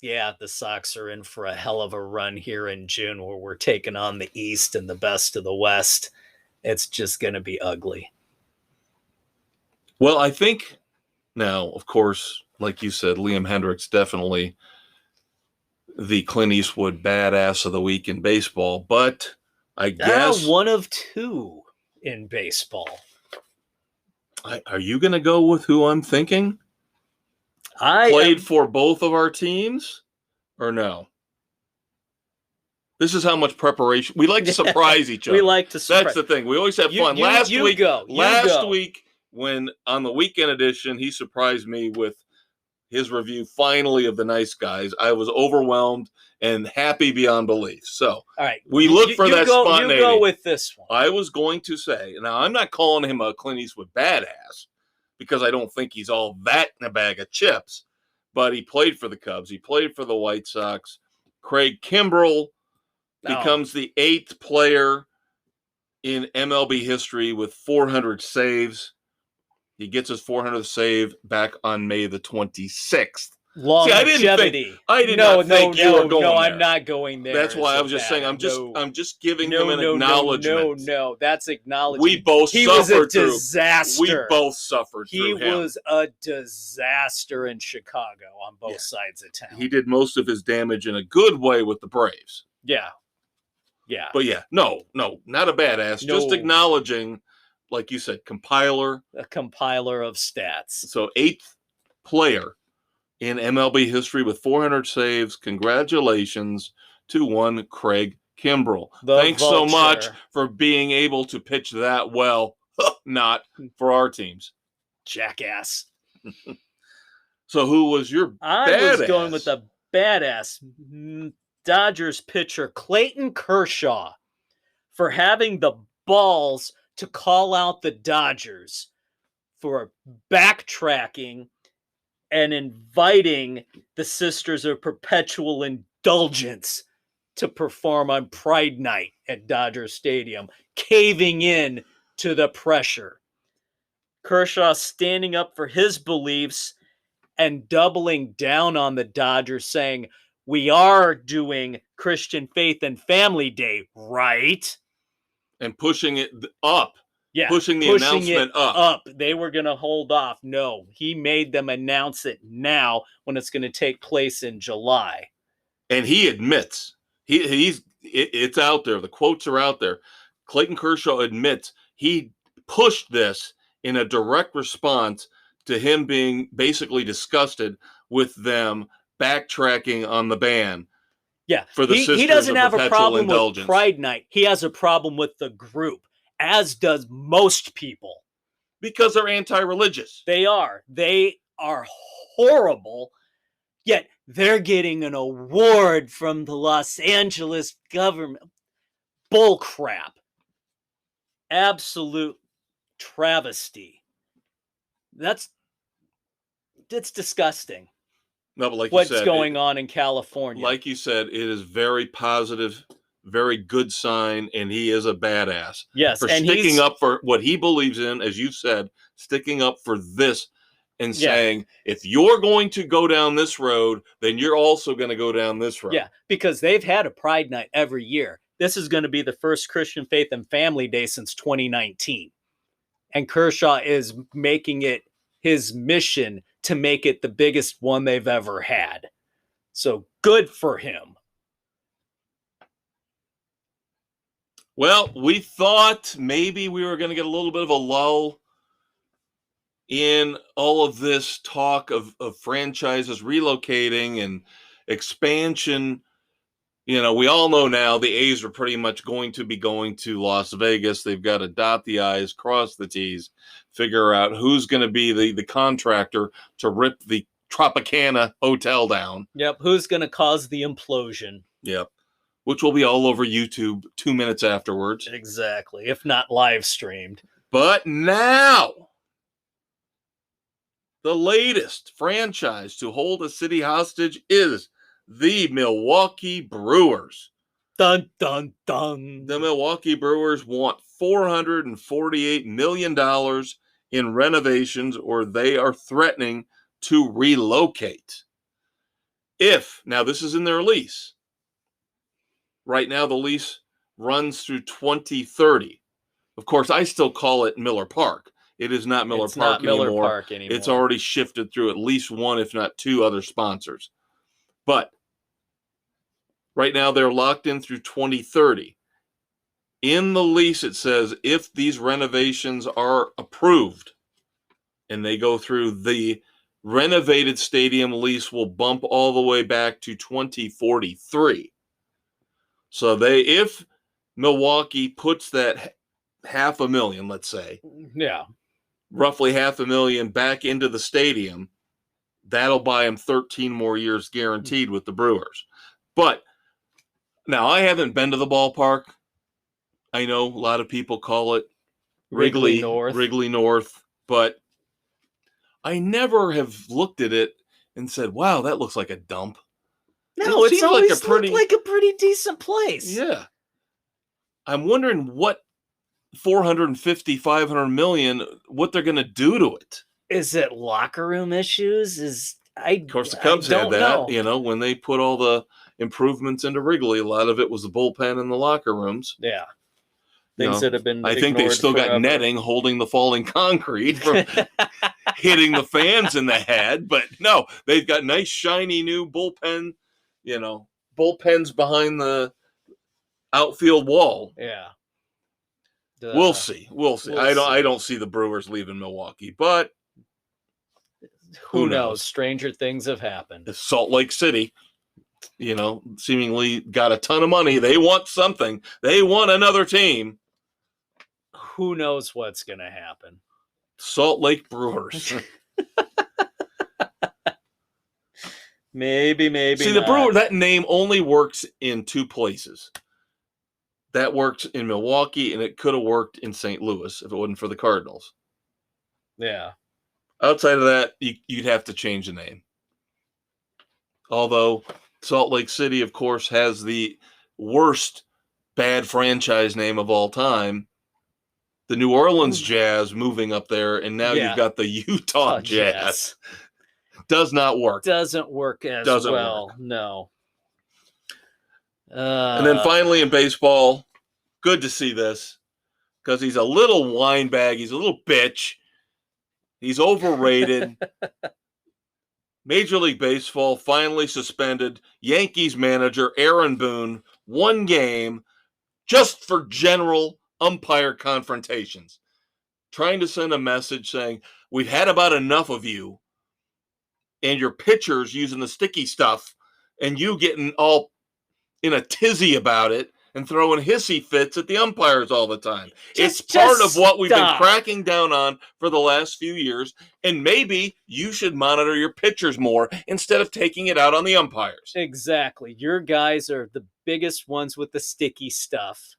yeah, the Sox are in for a hell of a run here in June where we're taking on the East and the best of the West. It's just going to be ugly. Well, I think now, of course, like you said, Liam Hendriks definitely the Clint Eastwood badass of the week in baseball, but I guess one of 2 in baseball. Are you going to go with who I'm thinking? Played for both of our teams or no? This is how much preparation we like to surprise each other. We like to surprise. That's the thing. We always have fun. Last week when on the weekend edition, he surprised me with his review finally of The Nice Guys. I was overwhelmed and happy beyond belief. So all right, we look for that spontaneity. You go with this one. I was going to say, now I'm not calling him a Clint Eastwood badass because I don't think he's all that in a bag of chips, but he played for the Cubs. He played for the White Sox. Craig Kimbrell becomes the 8th player in MLB history with 400 saves. He gets his 400th save back on May the 26th. Longevity. I did not think you were going there. I'm not going there. That's why I was just saying. I'm just giving him an acknowledgement. No, that's acknowledgement. We both he suffered was a disaster. We both suffered through him. He was a disaster in Chicago on both sides of town. He did most of his damage in a good way with the Braves. Yeah. Yeah. But yeah, no, not a badass. No. Just acknowledging like you said, compiler. A compiler of stats. So 8th player in MLB history with 400 saves. Congratulations to one Craig Kimbrell. Thanks so much for being able to pitch that well. Not for our teams. Jackass. So who was your badass? Was going with the badass Dodgers pitcher Clayton Kershaw for having the balls to call out the Dodgers for backtracking and inviting the Sisters of Perpetual Indulgence to perform on Pride Night at Dodger Stadium, caving in to the pressure. Kershaw standing up for his beliefs and doubling down on the Dodgers, saying, "We are doing Christian Faith and Family Day, right?" And pushing it up. Yeah, pushing the announcement up. They were going to hold off. No, he made them announce it now when it's going to take place in July. And he admits, it's out there. The quotes are out there. Clayton Kershaw admits he pushed this in a direct response to him being basically disgusted with them backtracking on the ban. Yeah, for the Sisters he doesn't have a problem Indulgence. With Pride Night. He has a problem with the group, as does most people. Because they're anti-religious. They are. They are horrible, yet they're getting an award from the Los Angeles government. Bull crap. Absolute travesty. It's disgusting. No, but like what's you said, going on in California. Like you said, it is very positive, very good sign, and he is a badass. Yes, for and sticking up for what he believes in, as you said, sticking up for this and saying, if you're going to go down this road, then you're also going to go down this road. Yeah, because they've had a Pride Night every year. This is going to be the first Christian Faith and Family Day since 2019. And Kershaw is making it his mission to make it the biggest one they've ever had. So good for him. Well, we thought maybe we were going to get a little bit of a lull in all of this talk of franchises relocating and expansion. You know, we all know now the A's are pretty much going to be going to Las Vegas. They've got to dot the I's, cross the T's, figure out who's going to be the contractor to rip the Tropicana Hotel down. Yep, who's going to cause the implosion. Yep, which will be all over YouTube 2 minutes afterwards. Exactly, if not live streamed. But now, the latest franchise to hold a city hostage is the Milwaukee Brewers. Dun, dun, dun. The Milwaukee Brewers want $448 million in renovations, or they are threatening to relocate. Now this is in their lease. Right now the lease runs through 2030. Of course, I still call it Miller Park. It is not Miller Park anymore. It's already shifted through at least one, if not two other sponsors. But right now, they're locked in through 2030. In the lease, it says if these renovations are approved and they go through, the renovated stadium lease will bump all the way back to 2043. So if Milwaukee puts that $500,000, let's say, roughly $500,000 back into the stadium, that'll buy them 13 more years guaranteed with the Brewers. But now, I haven't been to the ballpark. I know a lot of people call it Wrigley North, but I never have looked at it and said, wow, that looks like a dump. No, it's always looked like a pretty decent place. Yeah. I'm wondering what $450-500 million, what they're going to do to it. Is it locker room issues? Of course, the Cubs had that, when they put all the improvements into Wrigley, a lot of it was the bullpen and the locker rooms. Yeah. Things that have been I think they've still got netting holding the falling concrete from hitting the fans in the head. But no, they've got nice, shiny new bullpens behind the outfield wall. Yeah. We'll see. We'll see. I don't see the Brewers leaving Milwaukee, but who knows? Stranger things have happened. If Salt Lake City, seemingly got a ton of money. They want something. They want another team. Who knows what's going to happen? Salt Lake Brewers. Maybe. See, the Brewer, that name only works in two places. That works in Milwaukee, and it could have worked in St. Louis if it wasn't for the Cardinals. Yeah. Outside of that, you'd have to change the name. Although Salt Lake City, of course, has the worst bad franchise name of all time. The New Orleans Jazz moving up there, and now you've got the Utah Jazz. Does not work. Doesn't work as well. No. And then finally in baseball, good to see this, because he's a little winebag. He's a little bitch. He's overrated. Major League Baseball finally suspended Yankees manager Aaron Boone 1 game just for general umpire confrontations, trying to send a message saying, we've had about enough of you and your pitchers using the sticky stuff and you getting all in a tizzy about it and throwing hissy fits at the umpires all the time. It's part of what we've been cracking down on for the last few years, and maybe you should monitor your pitchers more instead of taking it out on the umpires. Exactly. Your guys are the biggest ones with the sticky stuff.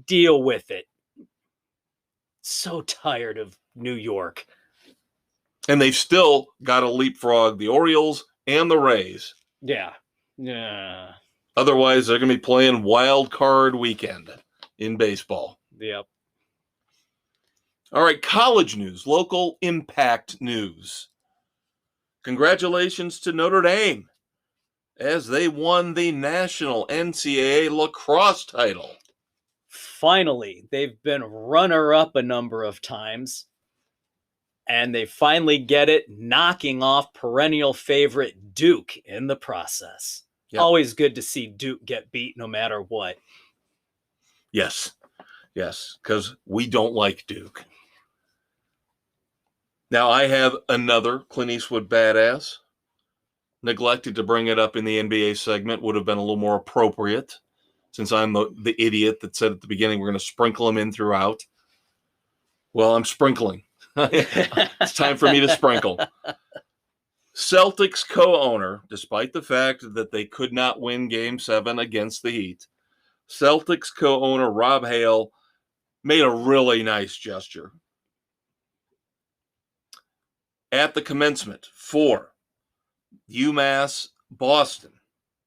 Deal with it. So tired of New York. And they've still got to leapfrog the Orioles and the Rays. Yeah. Otherwise, they're going to be playing wild card weekend in baseball. Yep. All right, college news, local impact news. Congratulations to Notre Dame as they won the national NCAA lacrosse title. Finally, they've been runner-up a number of times, and they finally get it, knocking off perennial favorite Duke in the process. Yep. Always good to see Duke get beat no matter what. Yes, because we don't like Duke. Now, I have another Clint Eastwood badass. Neglected to bring it up in the NBA segment. Would have been a little more appropriate, since I'm the idiot that said at the beginning we're going to sprinkle him in throughout. Well, I'm sprinkling. It's time for me to sprinkle. Celtics co-owner, despite the fact that they could not win Game 7 against the Heat, Celtics co-owner Rob Hale made a really nice gesture. At the commencement for UMass Boston,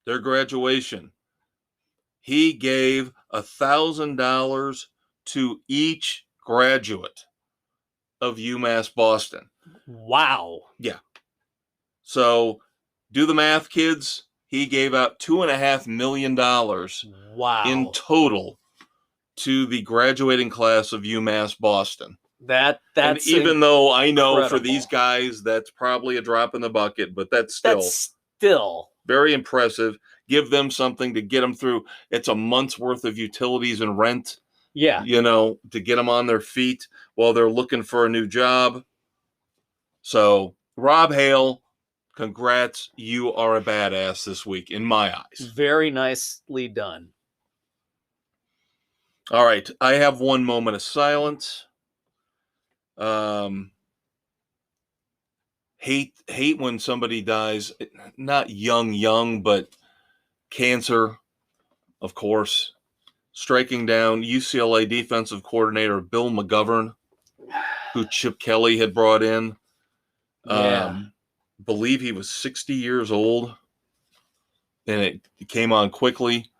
their graduation, he gave $1,000 to each graduate of UMass Boston. Wow. Yeah. So do the math, kids. He gave out $2.5 million in total to the graduating class of UMass Boston. That's and even though I know for these guys that's probably a drop in the bucket, but that's still very impressive. Give them something to get them through. It's a month's worth of utilities and rent. Yeah. To get them on their feet while they're looking for a new job. So, Rob Hale, congrats. You are a badass this week, in my eyes. Very nicely done. All right. I have one moment of silence. Hate when somebody dies, not young, but cancer, of course. Striking down UCLA defensive coordinator Bill McGovern, who Chip Kelly had brought in. Believe he was 60 years old, and it came on quickly.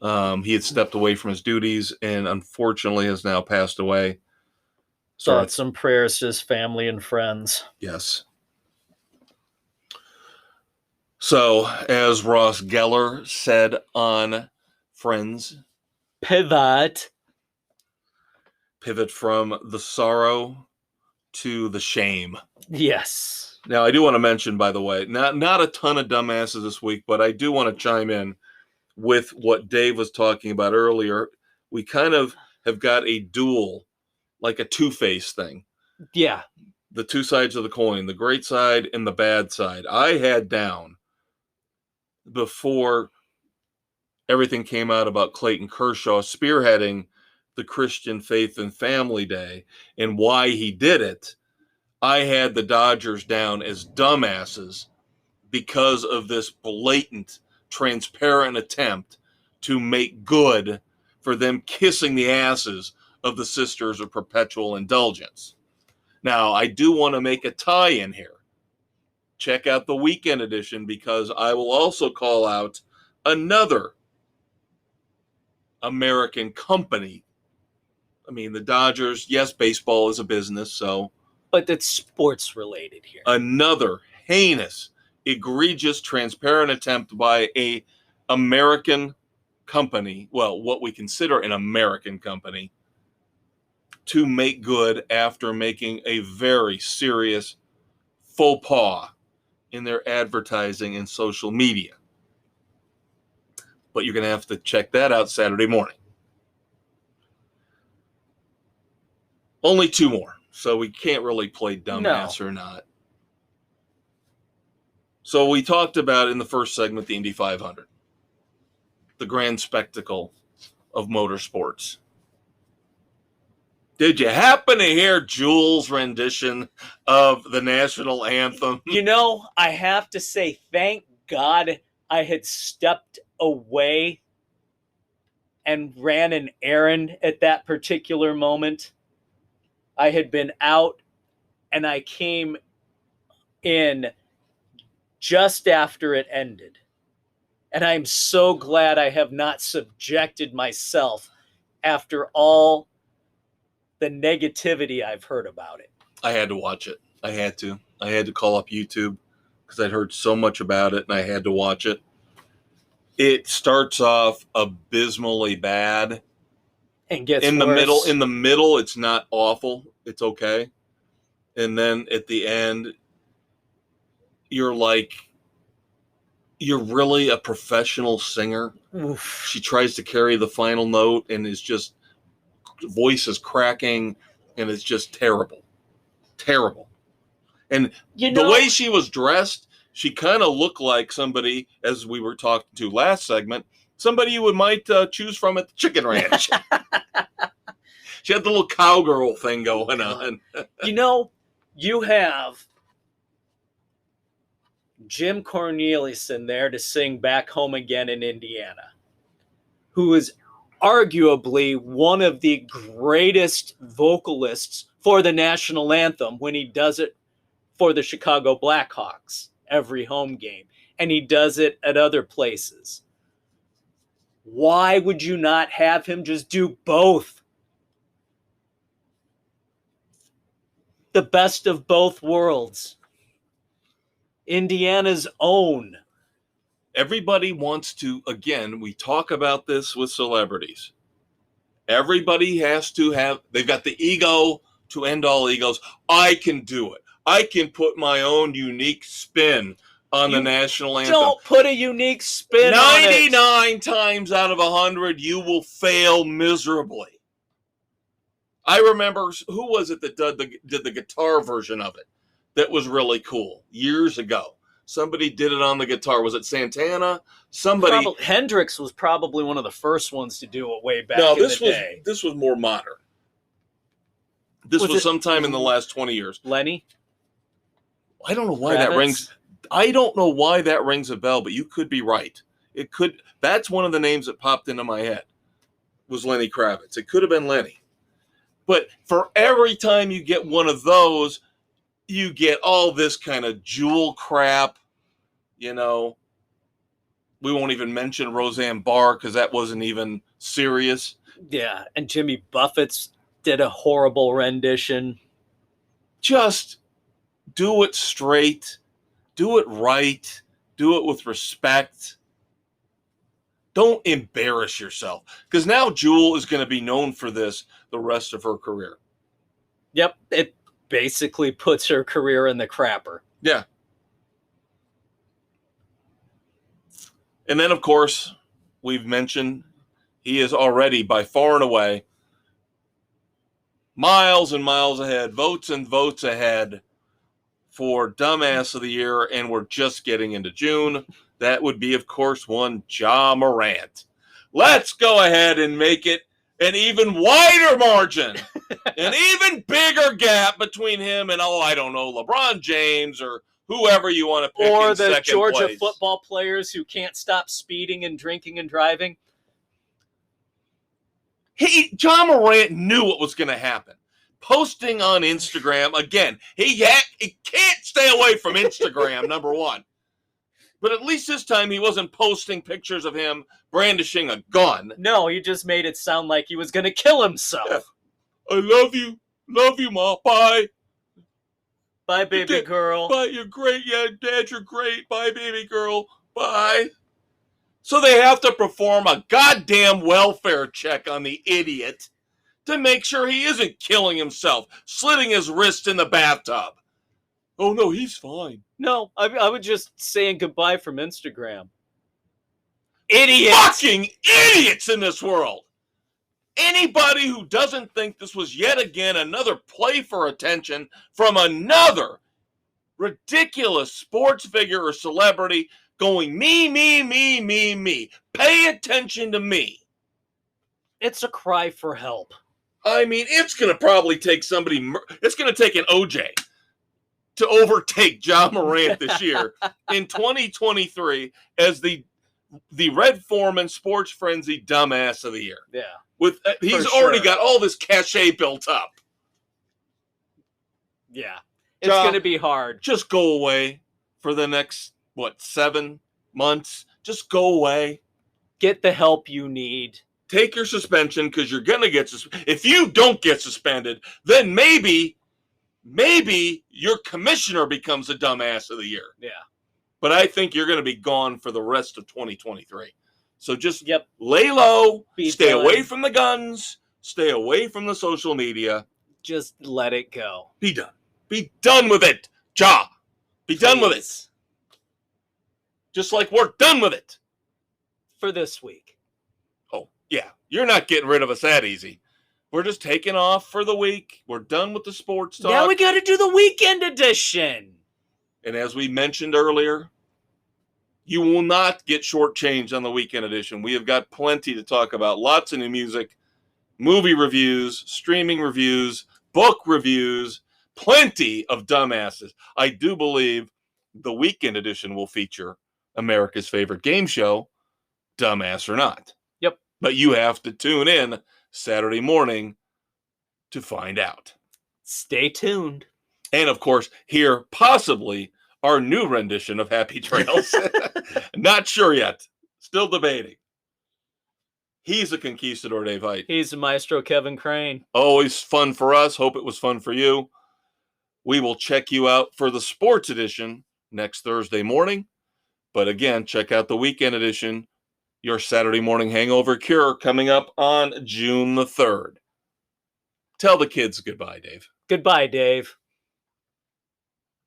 He had stepped away from his duties and unfortunately has now passed away. Thoughts and prayers to his family and friends. Yes. So, as Ross Geller said on Friends, pivot from the sorrow to the shame. Yes. Now, I do want to mention, by the way, not a ton of dumbasses this week, but I do want to chime in with what Dave was talking about earlier. We kind of have got a dual, like a two-face thing. Yeah. The two sides of the coin, the great side and the bad side. I had down before everything came out about Clayton Kershaw spearheading the Christian Faith and Family Day and why he did it. I had the Dodgers down as dumbasses because of this blatant, transparent attempt to make good for them kissing the asses of the Sisters of Perpetual Indulgence. Now, I do want to make a tie-in here. Check out the weekend edition because I will also call out another American company. I mean, the Dodgers, yes, baseball is a business, so. But it's sports related here. Another heinous, egregious, transparent attempt by a American company, well, what we consider an American company, to make good after making a very serious faux pas in their advertising and social media. But you're going to have to check that out Saturday morning. Only two more, so we can't really play dumbass or not. So we talked about in the first segment the Indy 500, the grand spectacle of motorsports. Did you happen to hear Jules' rendition of the national anthem? You know, I have to say, thank God I had stepped away and ran an errand at that particular moment. I had been out and I came in just after it ended. And I'm so glad I have not subjected myself after all the negativity I've heard about it. I had to watch it. I had to call up YouTube because I'd heard so much about it and I had to watch it. It starts off abysmally bad. And gets in worse. the middle, it's not awful. It's okay. And then at the end, you're like, you're really a professional singer. Oof. She tries to carry the final note and is just, voice is cracking and it's just terrible. Terrible. And the way she was dressed, she kind of looked like somebody, as we were talking to last segment, somebody you might choose from at the Chicken Ranch. She had the little cowgirl thing going on. You know, you have Jim Cornelison there to sing Back Home Again in Indiana, who is arguably one of the greatest vocalists for the national anthem when he does it for the Chicago Blackhawks every home game, and he does it at other places. Why would you not have him just do both? The best of both worlds. Indiana's own. Everybody wants to, again, we talk about this with celebrities. Everybody has to have, they've got the ego to end all egos. I can do it. I can put my own unique spin on the national anthem. Don't put a unique spin on it. 99 times out of 100, you will fail miserably. I remember, who was it that did the guitar version of it that was really cool years ago? Somebody did it on the guitar. Was it Santana? Hendrix was probably one of the first ones to do it way back in the day. This was more modern. This was sometime in the last 20 years. Lenny? I don't know why that rings. I don't know why that rings a bell, but you could be right. It could. That's one of the names that popped into my head. Was Lenny Kravitz? It could have been Lenny. But for every time you get one of those, you get all this kind of jewel crap. You know, we won't even mention Roseanne Barr because that wasn't even serious. Yeah, and Jimmy Buffett's did a horrible rendition. Just do it straight. Do it right. Do it with respect. Don't embarrass yourself. Because now Jewel is going to be known for this the rest of her career. Yep. It basically puts her career in the crapper. Yeah. And then, of course, we've mentioned he is already by far and away miles and miles ahead, votes and votes ahead for Dumbass of the Year, and we're just getting into June. That would be, of course, one Ja Morant. Let's go ahead and make it an even wider margin, an even bigger gap between him and, I don't know, LeBron James or whoever you want to pick or in the second Georgia place. football players who can't stop speeding and drinking and driving. Ja Morant knew what was going to happen. Posting on Instagram, again, he can't stay away from Instagram, number one. But at least this time he wasn't posting pictures of him brandishing a gun. No, he just made it sound like he was going to kill himself. Yeah. I love you. Love you, Ma. Bye. Bye, baby girl. Bye, you're great. Yeah, Dad, you're great. Bye, baby girl. Bye. So they have to perform a goddamn welfare check on the idiot to make sure he isn't killing himself, slitting his wrist in the bathtub. Oh, no, he's fine. No, I was just saying goodbye from Instagram. Idiots! Fucking idiots in this world! Anybody who doesn't think this was yet again another play for attention from another ridiculous sports figure or celebrity going me, pay attention to me. It's a cry for help. I mean, it's going to probably take it's going to take an OJ to overtake Ja Morant this year in 2023 as the Red Foreman Sports Frenzy Dumbass of the Year. Yeah. He's already got all this cachet built up. Yeah. It's going to be hard. Just go away for the next, 7 months? Just go away. Get the help you need. Take your suspension because you're going to get suspended. If you don't get suspended, then maybe your commissioner becomes a Dumbass of the Year. Yeah. But I think you're going to be gone for the rest of 2023. So just lay low, stay away from the guns, stay away from the social media. Just let it go. Be done. Be done with it, Ja. Be done with it. Just like we're done with it. For this week. Oh, yeah. You're not getting rid of us that easy. We're just taking off for the week. We're done with the sports talk. Now we got to do the weekend edition. And as we mentioned earlier, you will not get shortchanged on the weekend edition. We have got plenty to talk about. Lots of new music, movie reviews, streaming reviews, book reviews, plenty of dumbasses. I do believe the weekend edition will feature America's favorite game show, Dumbass or Not. Yep. But you have to tune in Saturday morning to find out. Stay tuned. And of course, hear possibly our new rendition of Happy Trails. Not sure yet. Still debating. He's a conquistador, Dave Height. He's a maestro, Kevin Crane. Always fun for us. Hope it was fun for you. We will check you out for the sports edition next Thursday morning. But again, check out the weekend edition, your Saturday morning hangover cure, coming up on June the 3rd. Tell the kids goodbye, Dave. Goodbye, Dave.